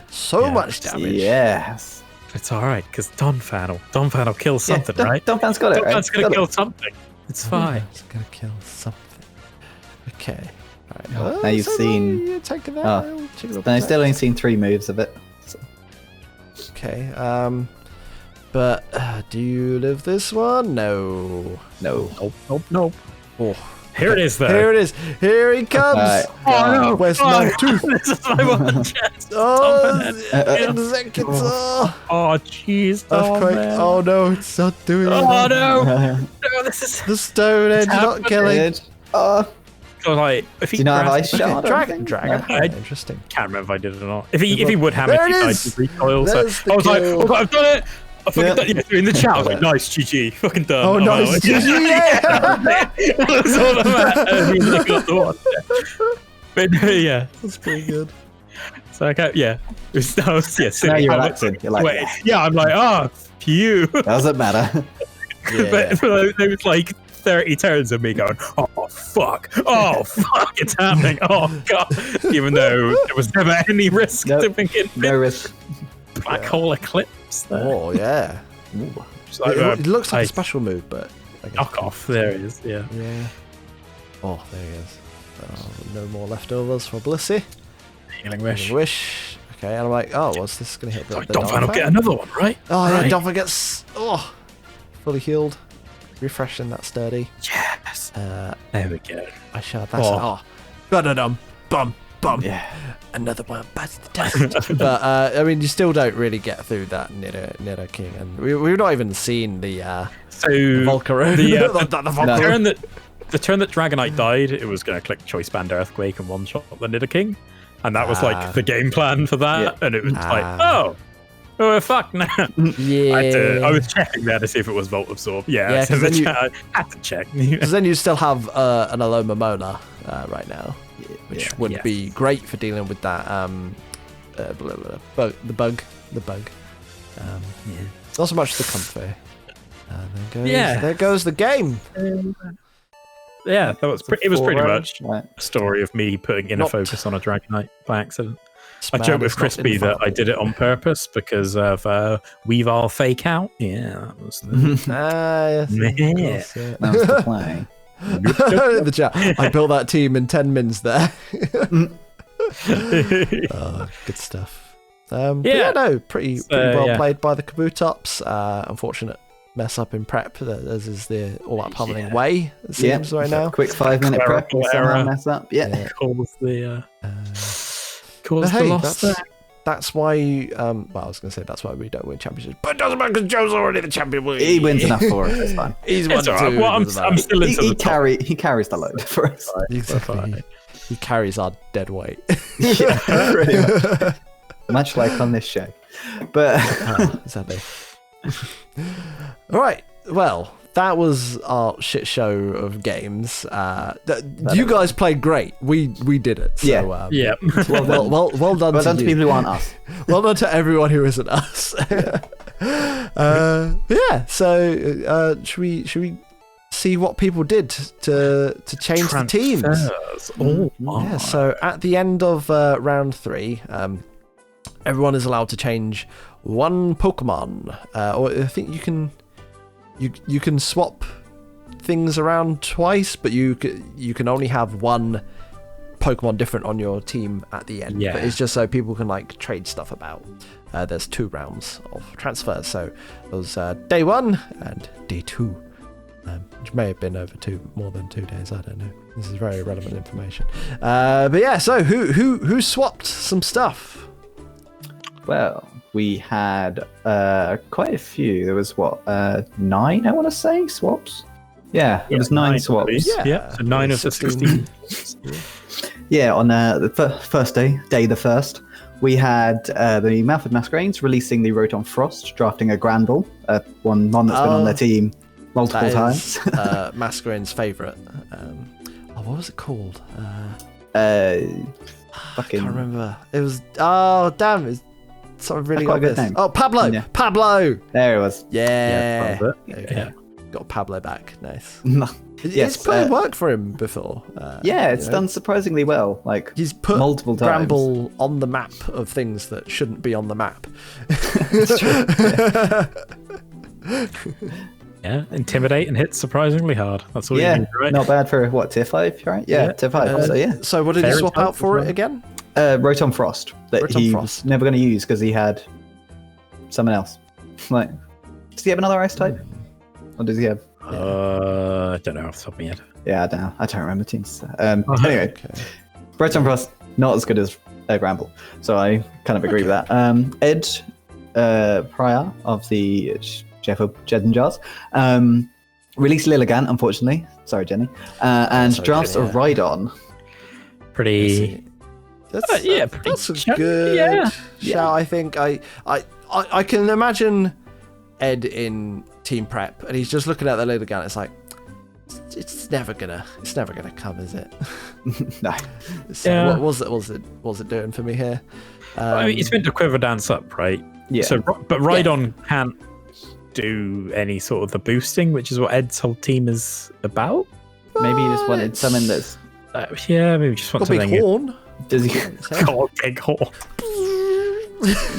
so Yeah. much damage. Yes. It's all right because Donphan will kill something, yeah, right? Donphan's got it. Right? Donphan's gonna Got it. kill something. It's fine. It's gonna kill something. Okay. Alright. Oh, now you've seen- You're taking that. Oh. No, I've still only seen 3 moves of it. So. Okay. But do you live this one? No. No. Nope. Oh. Here it is, though. Here it is. Here he comes. Alright. Oh no! Where's oh, my tooth? This is my one chance. Oh, Donphan. executor. Oh jeez! Earthquake. man. Oh no, it's not doing Oh it. no! No, this is The Stone Edge not happening. killing. Oh, so like if he do you not have grabs- ice shot? or Dragon. anything? Dragon. I- Interesting. Can't remember if I did it or not. If he would hammer, There he it died is. to recoil. So There's the I was like, kill. oh, God, I've done it. I fucking Yeah. done it. Yeah, in the chat, I was like, nice, GG, fucking done. Oh, well, nice. yeah. GG, yeah. That's all that matters. We really got the one. But yeah, That's pretty good. so okay, yeah. It was, I was, yeah, Now sitting you're there, relaxing. You're like, sweating. Yeah, I'm like, oh, phew. doesn't matter. Yeah. But there was like 30 turns of me going, oh fuck, it's happening, oh god. Even though there was never any risk Nope. to begin No with. risk. Black hole eclipse there. Oh yeah. Ooh. Just like, It looks like I- a special move, but I guess knock off. There it is, yeah. Yeah. Oh, there he is. Oh, no more leftovers for Blissey. Healing Wish. Wish. Okay, and I'm like, oh, what's this going to hit? The Donphan will Donphan? get another one, right? Oh, yeah, Right. Donphan gets fully healed. Refreshing that sturdy. Yes. Uh, There we go. I shard that. Oh. Ba-da-dum. Bum. Yeah. Another one bites the dust. But I mean, you still don't really get through that Sinnoh King, and we've not even seen the So Volcarone. the Volcarone. turn that Dragonite died, it was going to click Choice Band Earthquake and one shot the Sinnoh King, and that was like the game plan for that. Yeah. And it was like, Ah. oh fuck now. Yeah. I was checking there to see if it was Volt Absorb. Yeah, Yeah, so 'cause the then you- chat, I had to check. Because then you still have an Aloma Mola right now, which Yeah. would Yes. be great for dealing with that bug. The bug. Not so much the comfy. There goes the game. Yeah, that was it was pretty much Right. a story of me putting inner Not- focus on a Dragonite by accident. I joked with Crispy that I did it on purpose because of Weavile fake out. Yeah, that was the... Yes, Yeah. of course, yeah. That was the play. The chat. I built that team in 10 mins there. Good stuff. Yeah, no, pretty well played by the Kabutops. Unfortunate mess up in prep, as is the all that pummeling way, it seems right now. Quick 5-minute prep and somehow mess up. Yeah. Caused the loss there. That's why, well, I was going to say that's why we don't win championships, but it doesn't matter because Joe's already the champion. He wins enough for us. It's fine. He's won too. Well, I'm still into the top. He carries the load for us. Exactly. He carries our dead weight. Yeah, pretty much like on this show. But exactly. All right. Well, that was our shit show of games. You guys played great. We did it. So, yeah. Well done. Well done to people who aren't us. Well done to everyone who isn't us. Yeah. So should we see what people did to change the teams? Oh, yeah. So at the end of round 3, everyone is allowed to change one Pokemon, or I think you can swap things around twice, but you can only have one Pokemon different on your team at the end. Yeah. But it's just so people can like trade stuff about. There's 2 rounds of transfers, so there was day 1 and day 2, which may have been over more than 2 days. I don't know. This is very relevant information. But yeah, so who swapped some stuff? Well, we had quite a few. There was 9, I want to say, swaps. Yeah, it was 9 swaps. Yeah, so 9 of the 16. Yeah, on the first day the 1st, we had the Malford Masquerades releasing the Rotom Frost, drafting a Granbull, one that's been on their team multiple times. Masquerade's favourite. What was it called? I can't remember. It was... Oh, damn. It's something really quite a good obvious. name. Oh, Pablo! Yeah. Pablo! There it was. Yeah. Yeah. Got Pablo back. Nice. Yes, It's put work for him before. It's done surprisingly well. Like, he's put multiple times. Granbull on the map of things that shouldn't be on the map. Yeah, intimidate and hit surprisingly hard. That's all you need, right? Not bad for tier 5, right? Yeah, tier 5. So yeah. So what did he swap out for it again? Rotom Frost that Rotom he Frost. was never going to use because he had someone else. Like, does he have another ice type? Or does he have? I don't know off the top of my head. Yeah, I don't know. I don't remember teams. Anyway, Rotom Frost not as good as Granbull, so I kind of agree with that. Ed Pryor of the Jed and Jars released Lilligant, unfortunately. Sorry, Jenny. And drafts a Rhydon. Pretty. That's a good shout. I think I can imagine Ed in team prep, and he's just looking at the Lilligant. It's like it's never gonna come, is it? No. So what was it doing for me here? I mean, it's meant to quiver dance up, right? Yeah. So, but Rhydon can't do any sort of the boosting, which is what Ed's whole team is about. Maybe he just wanted something that's. Maybe just want something. Big horn. Does he? God, big horn.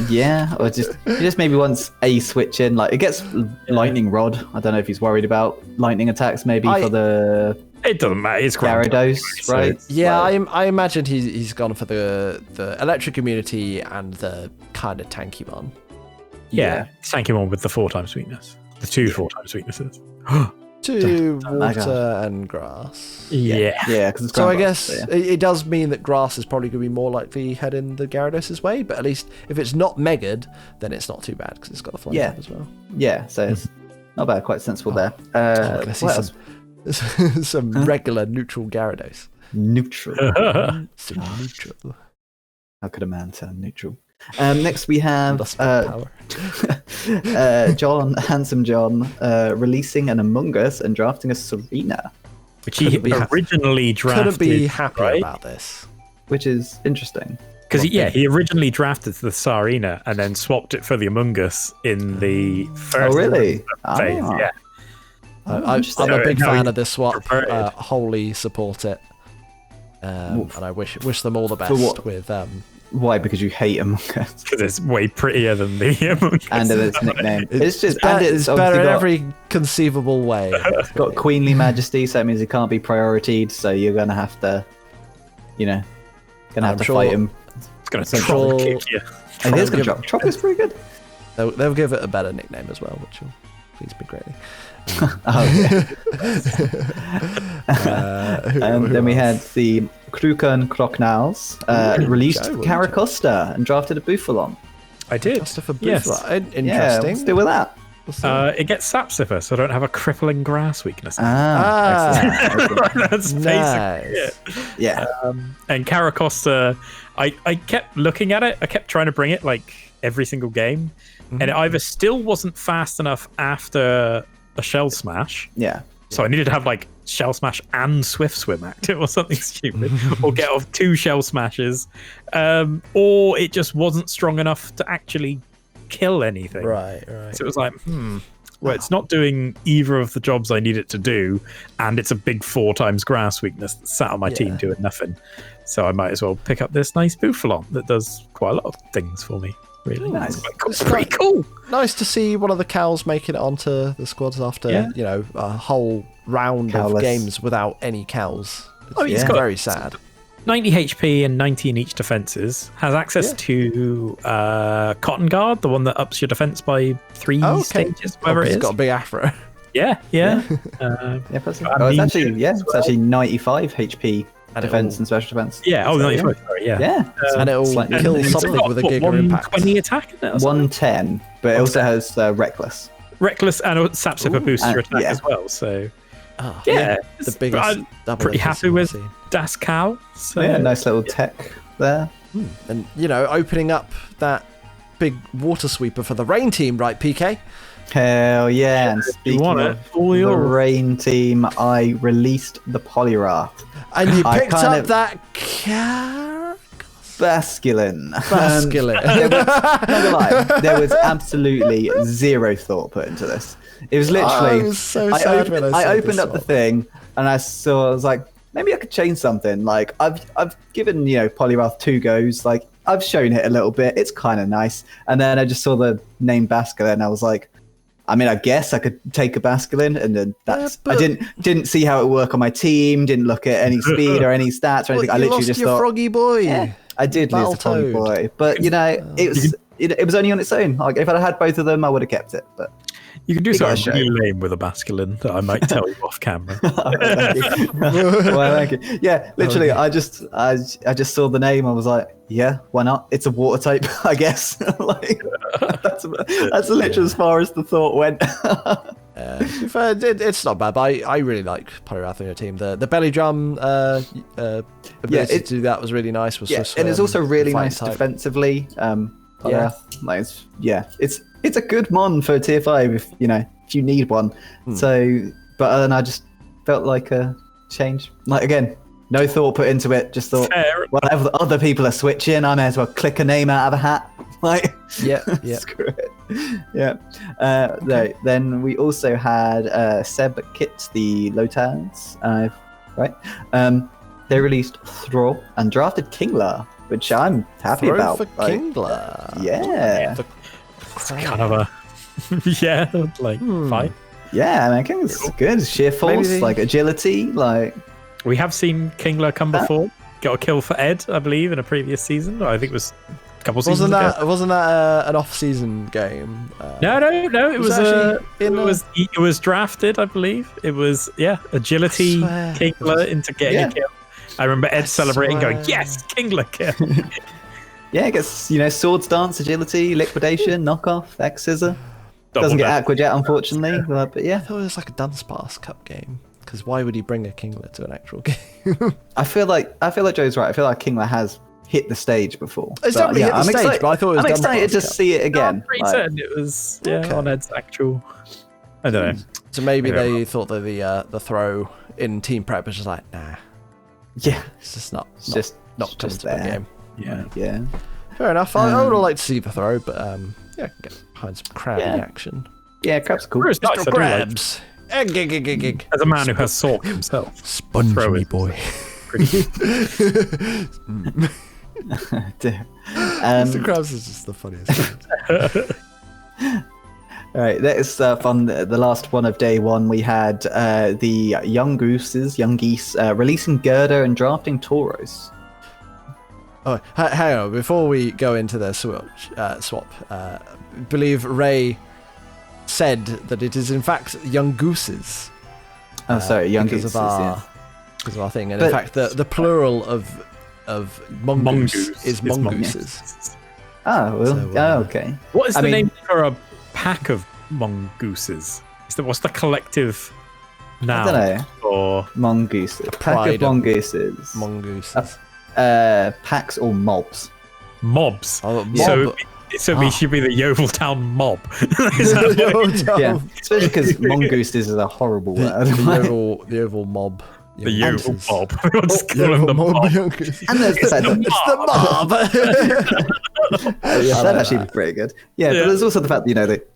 Yeah, or he just maybe wants a switch in. Like, it gets lightning rod. I don't know if he's worried about lightning attacks. Maybe for the. It doesn't matter. It's Gyarados, right? Yeah, I imagine he's gone for the electric immunity and the kind of tanky one. Yeah, tanky one with the 4 times weakness. The 2 4-times weaknesses. 2 water and grass. Yeah. Because so I guess it does mean that grass is probably going to be more likely heading the Gyarados' way, but at least if it's not Megad, then it's not too bad because it's got a flying type as well. Yeah, so it's not bad, quite sensible there. What else? Some regular neutral Gyarados. Neutral. Some neutral. How could a man turn neutral? Next we have John, Handsome John, releasing an Among Us and drafting a Serena. Which he originally drafted. Couldn't be happy about this. Which is interesting. Because he originally drafted the Sarina and then swapped it for the Among Us in the first phase. Yeah. I'm a big fan of this swap. Wholly support it. And I wish them all the best with Why? Because you hate Among Us. Because it's way prettier than the Among Us. And its nickname. It's just It's obviously better in got, every conceivable way. got queenly majesty, so it means it can't be prioritied. So you're gonna have to, fight him. It's going to I'm troll sure- kick you. And he's gonna give- drop. Trop is pretty good. They'll give it a better nickname as well, which will please me greatly. Oh, Who then we had else? the Kruken Crocnals released Joe, Caracosta and drafted a Buffalon. I did. Christopher Yes. Buffalo. Yeah, Interesting. let's deal with that. It gets Sap Sipper, so I don't have a crippling grass weakness. Ah, That's basically nice. it. Yeah. And Caracosta, I kept looking at it. I kept trying to bring it like every single game, and it either still wasn't fast enough after a Shell Smash, Yeah. so I needed to have like Shell Smash and Swift Swim active or something stupid, or get off 2 Shell Smashes, or it just wasn't strong enough to actually kill anything. Right. So it was like, well, it's not doing either of the jobs I need it to do, and it's a big 4 times grass weakness that sat on my team doing nothing. So I might as well pick up this nice Buffalon that does quite a lot of things for me. Really Nice. It's pretty cool. Nice to see one of the cows making it onto the squads after a whole round Cowless. of games without any cows. Oh, he's It's got- very sad. 90 HP and 90 in each defenses. Has access to Cotton Guard, the one that ups your defense by 3 Oh, okay. stages, whatever it He's is. got a big afro. Yeah. Yeah, But it's mean actually 95 HP And defense it'll- and special defense. yeah, So, 95, sorry, yeah. Yeah. And it'll Slightly- kill and It's something got, with a what, Giga Impact. 120 attack in it or something? 110, but it also has Reckless. Reckless and Sap Sipper boosts your attack yeah. as well. So Oh, yeah, the it's- biggest I'm double pretty hit happy I've with seen. Das Cow. So Yeah, nice little tech there. And opening up that big water sweeper for the rain team, right, PK? Hell yeah! And speaking want of it, all the yours. rain team, I released the Polyrath. And you I picked kind up of- that Basculin. basculin. Not gonna lie, there was absolutely zero thought put into this. It was literally. I was so sad when I saw opened this up the one. thing and I was like, maybe I could change something. Like I've given Polyrath 2 goes. Like I've shown it a little bit. It's kind of nice. And then I just saw the name Basculin and I was like, I mean, I guess I could take a Basculin, and then that's. Yeah, I but- didn't see how it would work on my team. Didn't look at any speed or any stats or anything. I you literally lost just your thought, froggy boy. yeah, I did lose the Froggy Battletoad. Boy, but it was only on its own. Like if I'd had both of them, I would have kept it. But you can do got a something show. really lame with a masculine that I might tell you off camera. well, thank you. Yeah, literally, I just saw the name. I was like, yeah, why not? It's a water type, I guess. Like that's literally as far as the thought went. To be fair, it's not bad, but I really like Polyrath on your team. The belly drum ability to do that was really nice. Yeah, and it's also really nice defensively. Polyrath, it's a good mon for tier 5 if you need one. So, but then I just felt like a change. Like again, no thought put into it. Just thought, Fair. whatever the other people are switching, I may as well click a name out of a hat. Like, yeah. screw it. Yeah. No, then we also had Seb Kit, the Lotans, right? They released Throw and drafted Kingler, which I'm happy Throw about. for Like, Kingler. yeah. It's kind of a fine. Yeah, man, Kingler's good. Sheer force, Maybe- like agility, like We have seen Kingler come before. Got a kill for Ed, I believe, in a previous season. I think it was a couple seasons ago. Wasn't that an off-season game? No. It was actually in it was drafted, I believe. It was agility I swear. Kingler into getting Yeah. a kill. I remember Ed celebrating, going, swear. "Yes, Kingler kill!" yeah, it gets sword stance, agility, liquidation, knockoff, X scissor. Double Doesn't get that. Aquajet, unfortunately, but I yeah. thought it was like a Dunsparce Cup game. Because why would he bring a Kingler to an actual game? I feel like Joe's right. I feel like Kingler has hit the stage before. It's definitely hit the stage, but I thought it was I'm excited to Dunsparce Cup. see it again. I'm pretty Like, certain it was Okay. on Ed's actual. I don't know. So maybe Yeah. they thought that the throw in team prep was just like, nah, yeah, it's just not it's just coming just to the there. game. Yeah. Yeah. Fair enough. I would like to see the throw, but yeah, get behind some crabbing Yeah. action. Yeah, crab's cool. It's nice, I do like- Crabs. Egg. As a man who has Sork himself, Sponge Throw me, it. boy. Dear. Mr. Krabs is just the funniest. All right, that is fun. The last one of day one, we had the young geese, releasing Gerda and drafting Tauros. Oh, hang on. Before we go into the swap, I believe Ray said that it is in fact young gooses. Oh, sorry, young because geese. Because of our thing, and in fact, the plural of mongoose is mongooses. Oh, well, So, okay. What is the name for a pack of mongooses? What's the collective noun? I don't know. Or Mongooses. Pack of mongooses. Mongooses. Packs or mobs. mobs. Oh, So we should be the Yeoviltown mob. Yeah, especially because mongooses is a horrible word. the oval mob. The Yeovil mob. We'll just call Yeovil him the mob. And there's the mob. yeah, that'd actually be pretty good. Yeah, but there's also the fact that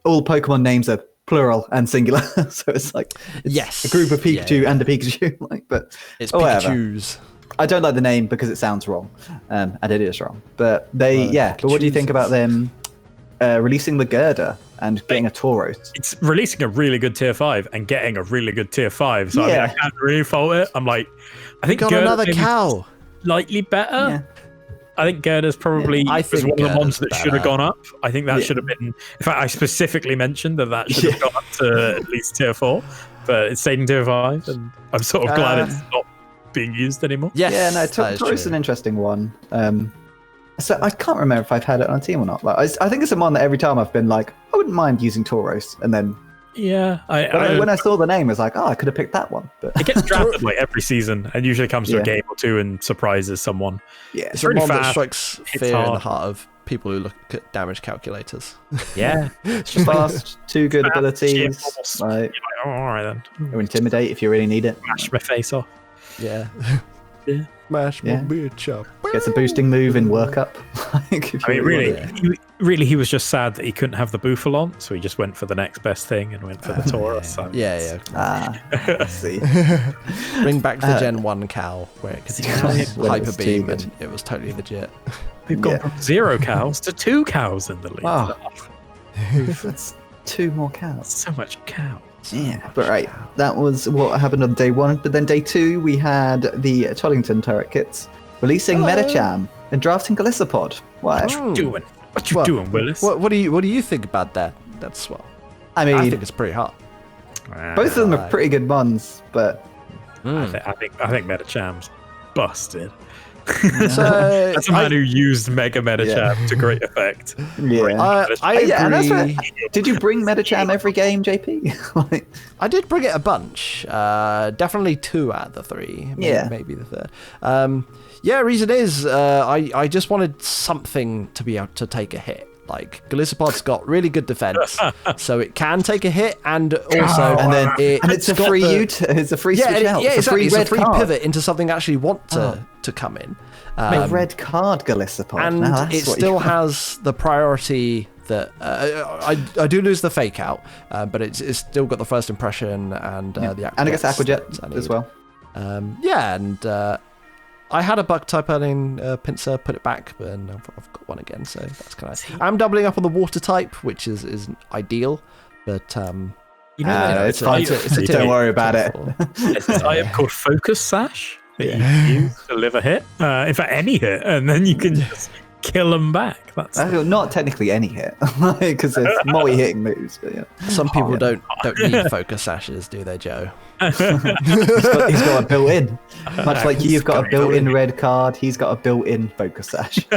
all Pokemon names are plural and singular, so it's like a group of Pikachu and a Pikachu. But it's Pikachu's. I don't like the name because it sounds wrong, and it is wrong. But But what do you think about them releasing the Gerda and getting a Tauros? It's releasing a really good tier 5 and getting a really good tier 5. So I can't really fault it. I'm like, I think got Gerda's another cow. Slightly better. Yeah. I think Gerda's probably was one of the ones that should have gone up. I think that should have been. In fact, I specifically mentioned that should have gone up to at least tier 4, but it stayed in tier 5, and I'm sort of glad it's not being used anymore. Yes, yeah, no, Tauros is an interesting one. So I can't remember if I've had it on a team or not. Like, I think it's the one that every time I've been like, I wouldn't mind using Tauros, and then when I saw the name, I was like, I could have picked that one. But it gets drafted like every season, and usually comes to a game or two and surprises someone. Yeah, it's really a one that fast. strikes fear in the heart of people who look at damage calculators. Yeah, it's just fast, two good abilities. Like, all right then. Or intimidate if you really need it. Smash my face off. Yeah. Yeah. Smash my bitch up. Gets a boosting move in workup. Really, he was just sad that he couldn't have the Bouffalon, so he just went for the next best thing and went for the Taurus. Let's see. Bring back the Gen 1 cow, where it could use Hyper Beam, and it was totally legit. We've gone from 0 cows to 2 cows in the league. Wow. That's 2 more cows. So much cow. Yeah, but right, that was what happened on day 1. But then day 2, we had the Tollington turret kits releasing Medicham and drafting Galissapod. What you doing? What you doing, Willis? What do you think about that? That's what I mean. I think it's pretty hot. Both of them are pretty good ones, but I think Medicham's busted. So, that's a man who used Mega Medicham to great effect. Yeah, I agree. Did you bring Medicham every game, JP? I did bring it a bunch. Definitely 2 out of the 3. Maybe the 3rd. Reason is I just wanted something to be able to take a hit. Like Galissapod's got really good defense, so it can take a hit, and also it's a free it's a free switch out. It's a free pivot into something I actually want to come in. A red card Galissapod, and it still has the priority that I do lose the fake out, but it's still got the first impression and the Aquajet. And I guess Aquajet as well. I had a bug type earning pincer, put it back, but I've got one again, so that's kind of. I'm doubling up on the water type, which is ideal, but it's fine. Don't worry about it. It's an item called Focus Sash that you can use to live a hit, in fact any hit, and then you can just kill them back. That's not technically any hit, because there's multi-hitting moves. But some people don't need Focus Sashes, do they, Joe? he's got a built-in, much like you've got a built-in red card. He's got a built-in Focus Sash.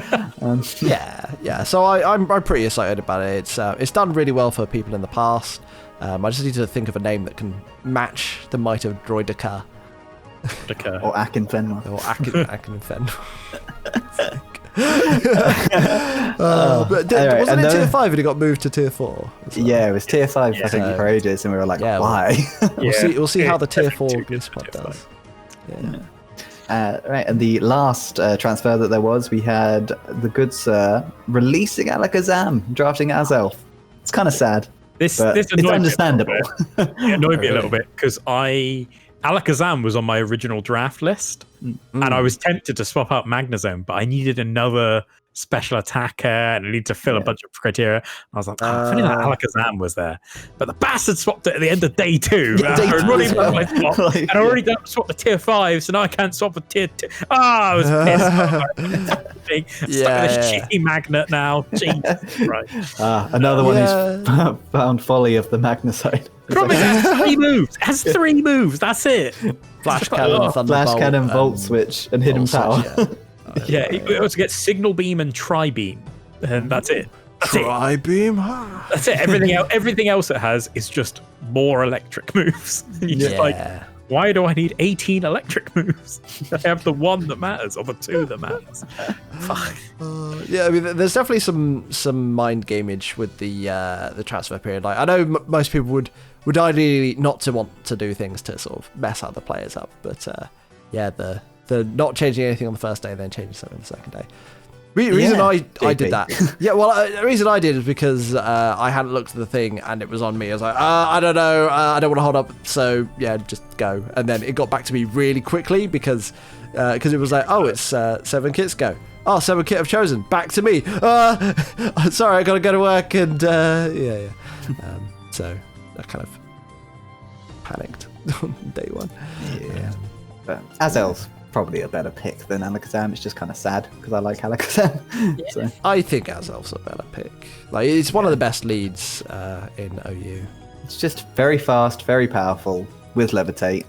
So I'm pretty excited about it. It's done really well for people in the past. I just need to think of a name that can match the might of Droidica. Or Akinfenwa. Or Akinfenwa. Wasn't it tier 5 and it got moved to tier 4? Yeah, it was tier 5 I think for ages, and we were like, why? We'll see how the tier 4 Galissapod does. Right, and the last transfer that there was, we had the good sir releasing Alakazam, drafting Azelf. It's kind of sad. This it's understandable. It annoyed me a little bit because I Alakazam was on my original draft list, and I was tempted to swap out Magnezone, but I needed another special attacker and I needed to fill a bunch of criteria. I was like, if only that Alakazam was there. But the bastard swapped it at the end of day 2. I was running around my swap, and I already swapped the tier 5, so now I can't swap the tier 2. I was pissed. Stuck with this shitty magnet now. Jesus Christ. Another one who's found folly of the Magnezone. Problem is, it has 3 moves. It has 3 moves. That's it. Flash Cannon, Thunderbolt, Flash Cannon, Volt Switch, and Hidden Power. Yeah, it also gets Signal Beam and Tri Beam, and that's it. Tri Beam. That's it. Everything else it has is just more electric moves. And you're just like, why do I need 18 electric moves? I have the one that matters, or the 2 that matters. Fuck. Yeah, I mean, there's definitely some mind gameage with the transfer period. Like, I know most people would ideally not to want to do things to sort of mess other players up, but the not changing anything on the first day, then changing something on the second day. Reason I did that. The reason I did is because I hadn't looked at the thing and it was on me. I was like, I don't know, I don't want to hold up, so yeah, just go. And then it got back to me really quickly because it was like, it's 7 kits, go. 7 kit I've chosen, back to me. Sorry, I gotta go to work, and so I kind of panicked on day 1. But Azel's probably a better pick than Alakazam. It's just kind of sad because I like Alakazam. So. I think Azel's a better pick. Like, it's one of the best leads in OU. It's just very fast, very powerful with Levitate.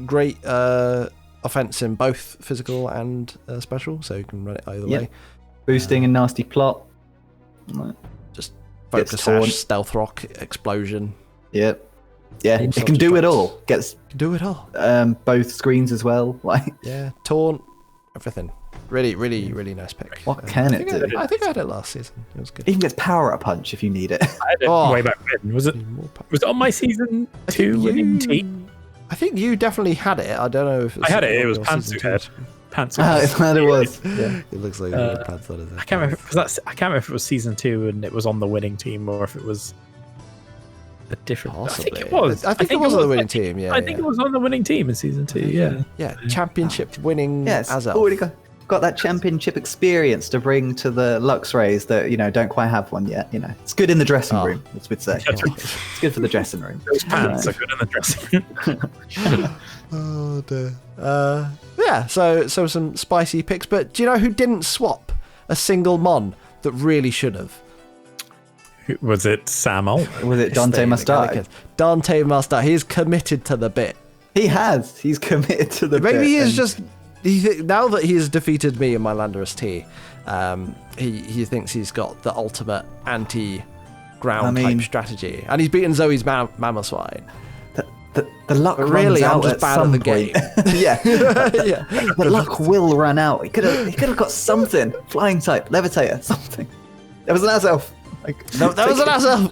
Great offense in both physical and special, so you can run it either way. Boosting and nasty plot. Just focus sash, stealth rock, explosion. Yep. Yeah, it can do it all. Do it all. Both screens as well. Taunt, everything. Really, really, really nice pick. What can it do? I think I had it last season. It was good. Even gets power up punch if you need it. I had it way back when. Was it on my season 2 winning team? I think you definitely had it. I don't know if I had it. It was Pantsuit Head. It was. Yeah. It looks like a pants on his head. I can't remember if it was season 2 and it was on the winning team, or if it was a different. Possibly. I think it was. I think it was on the winning team. Yeah, I think it was on the winning team in season 2. Yeah. Yeah, championship winning. Yes. Azel. Already got that championship experience to bring to the Luxrays that don't quite have one yet. It's good in the dressing room, as we'd say. It's good for the dressing room. Those pants are good in the dressing room. Oh dear. So some spicy picks, but do you know who didn't swap a single mon that really should have? Was it Samuel? Was it Dante Mustard? Dante Mustard. He's committed to the bit. He has. He's committed to the bit. Maybe he is just... now that he has defeated me in my Landorus T, he thinks he's got the ultimate anti-ground type strategy. And he's beaten Zoe's Mamoswine. The luck runs out at some point. Yeah. The luck will run out. He could have got something. Flying type, levitator, something. There was an Azelf. That was an Azelf.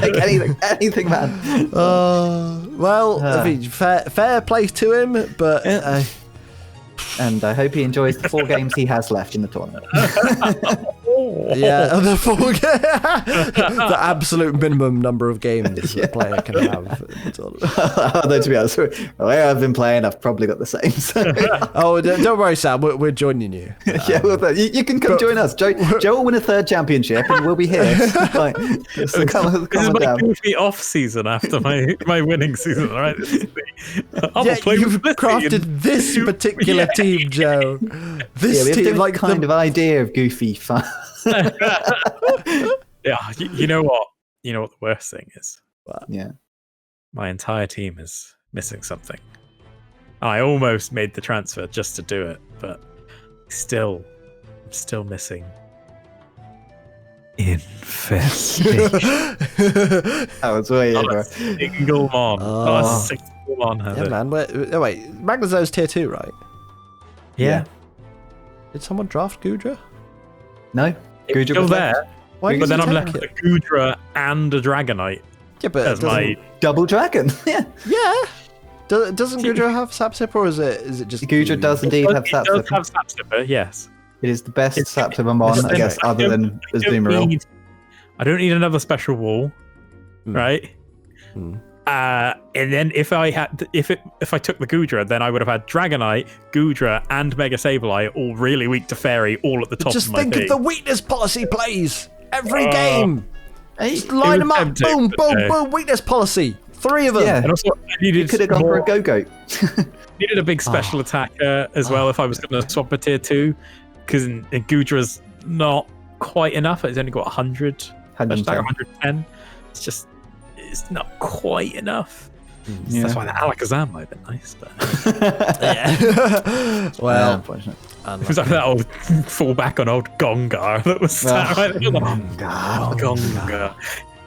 Take anything, man. I mean, fair play to him, but. And I hope he enjoys the 4 games he has left in the tournament. Yeah, the 4 the absolute minimum number of games a player can have. Although, to be honest, the way I've been playing, I've probably got the same. So. Don't worry, Sam. We're joining you. You can come join us. Joe will win a 3rd championship, and we'll be here. So come this is my down. goofy off season after my winning season, right? You've crafted this particular team, Joe. This team, like kind of idea of goofy fun. Yeah, you know what? You know what the worst thing is? Yeah. My entire team is missing something. I almost made the transfer just to do it, but I'm still missing Infestation. That was way over. Single mon. Not a single mon has it. Man. Wait, Magnezo's tier 2, right? Yeah. Did someone draft Goodra? No. It's still there. Why But then I'm left with a Goodra and a Dragonite. Yeah, but as my double dragon. Yeah. Yeah. Doesn't Goodra have Sapsipper, or is it just Goodra does indeed have Sapsipper. It does have Sapsipper, yes. It is the best Sapsipper mon, I guess, other than Azumarill. I don't need another special wall, right? And then if I took the Goodra, then I would have had Dragonite, Goodra, and Mega Sableye, all really weak to Fairy, all at the top Just of my think team. of the weakness policy plays every game. Hey, Just line them up. tempting, Boom, boom, but no. boom. Weakness policy. 3 of them. Yeah. And also, I you needed could have gone for a Go-Go. needed a big special attacker as well if I was going to swap a tier 2, because Goodra's not quite enough. It's only got 100. 110. It's not quite enough. Yeah. That's why the Alakazam might have been nice. But Yeah. Well, unfortunate. it was like that old fallback on old Gongar that was sat right there. Gongar.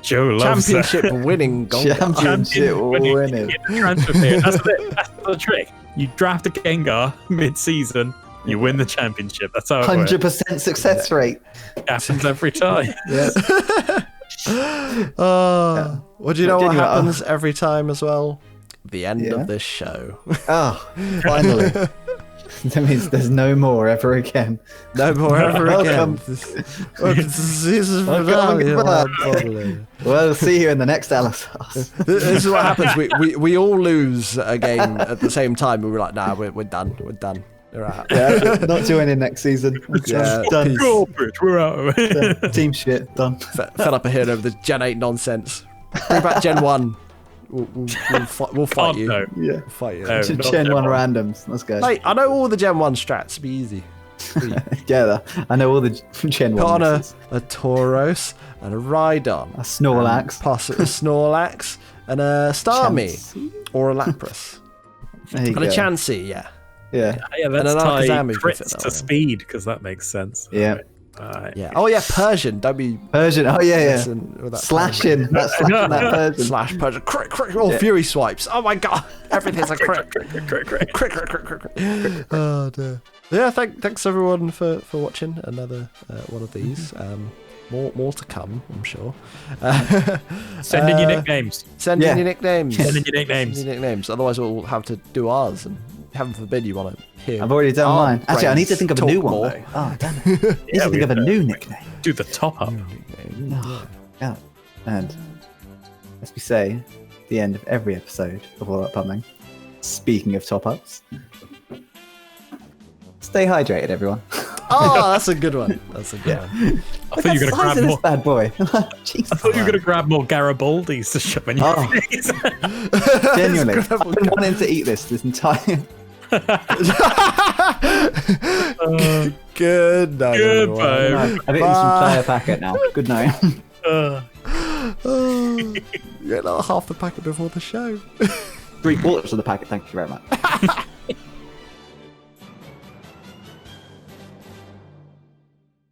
Joe loves championship winning Gongar. Championship winning. Transfer period. That's the trick. You draft a Gengar mid-season, you win the championship. That's how it works. 100% success rate. Happens every time. Yeah. Well, do you know what Genuine- happens every time as well? The end of this show. Oh, finally. That means there's no more ever again. No more ever Welcome. again. Welcome to season Welcome finale. back. We'll see you in the next LSS. This is what happens. We all lose a game at the same time. We were like, nah, we're done. We're done. We're out. Yeah, not joining next season. Yeah. Done. Corporate, we're out. Team shit, done. Fed up of hearing over the Gen 8 nonsense. Bring back Gen 1. We'll fight you. No. Yeah. We'll fight you. No. not Gen 1 Gen randoms. Let's go. Mate, I know all the Gen 1 strats. It'll be easy. Yeah, I know all the Gen 1. Put on misses. a Tauros and a Rhydon. A Snorlax. Plus a Snorlax and a Starmie. Chansey. Or a Lapras. There you And a go. Chansey, yeah. Yeah. Yeah, let's an tie Alakazam if you fit crits that to way. speed, because that makes sense. Yeah. Alright. Yeah. Oh, yeah, Persian. Don't be Persian. Oh, yeah, yeah. messing with that Slashing. That's slashing that Persian. Slash Persian. Crit, crit. Oh, Fury swipes. Oh, my God. Everything's a crit. Crit. Crit, crit, crit, crit, crit. Oh, dear. Yeah, thanks everyone for watching another one of these. More to come, I'm sure. Send in your nicknames. Send in your nicknames. Send in your nicknames. Send in your nicknames. Otherwise, we'll have to do ours, and heaven forbid you want to hear. I've already done our mine. Actually, I need to brains think of a talk new one, more. though. Oh, damn it. I need to think of a new nickname. Do the top up. Yeah. And as we say at the end of every episode of All That Pummeling, speaking of top-ups, stay hydrated, everyone. Oh, that's a good one. That's a good one. I thought you were going to grab this more. bad boy. Jesus. I thought you were going to grab more Garibaldis to shove in your Oh. face. Genuinely, I've been wanting to eat this entire... Good night, Goodbye. everyone. I've eaten some entire packet now. Good night. Yeah, like half the packet before the show. 3/4 of the packet, thank you very much.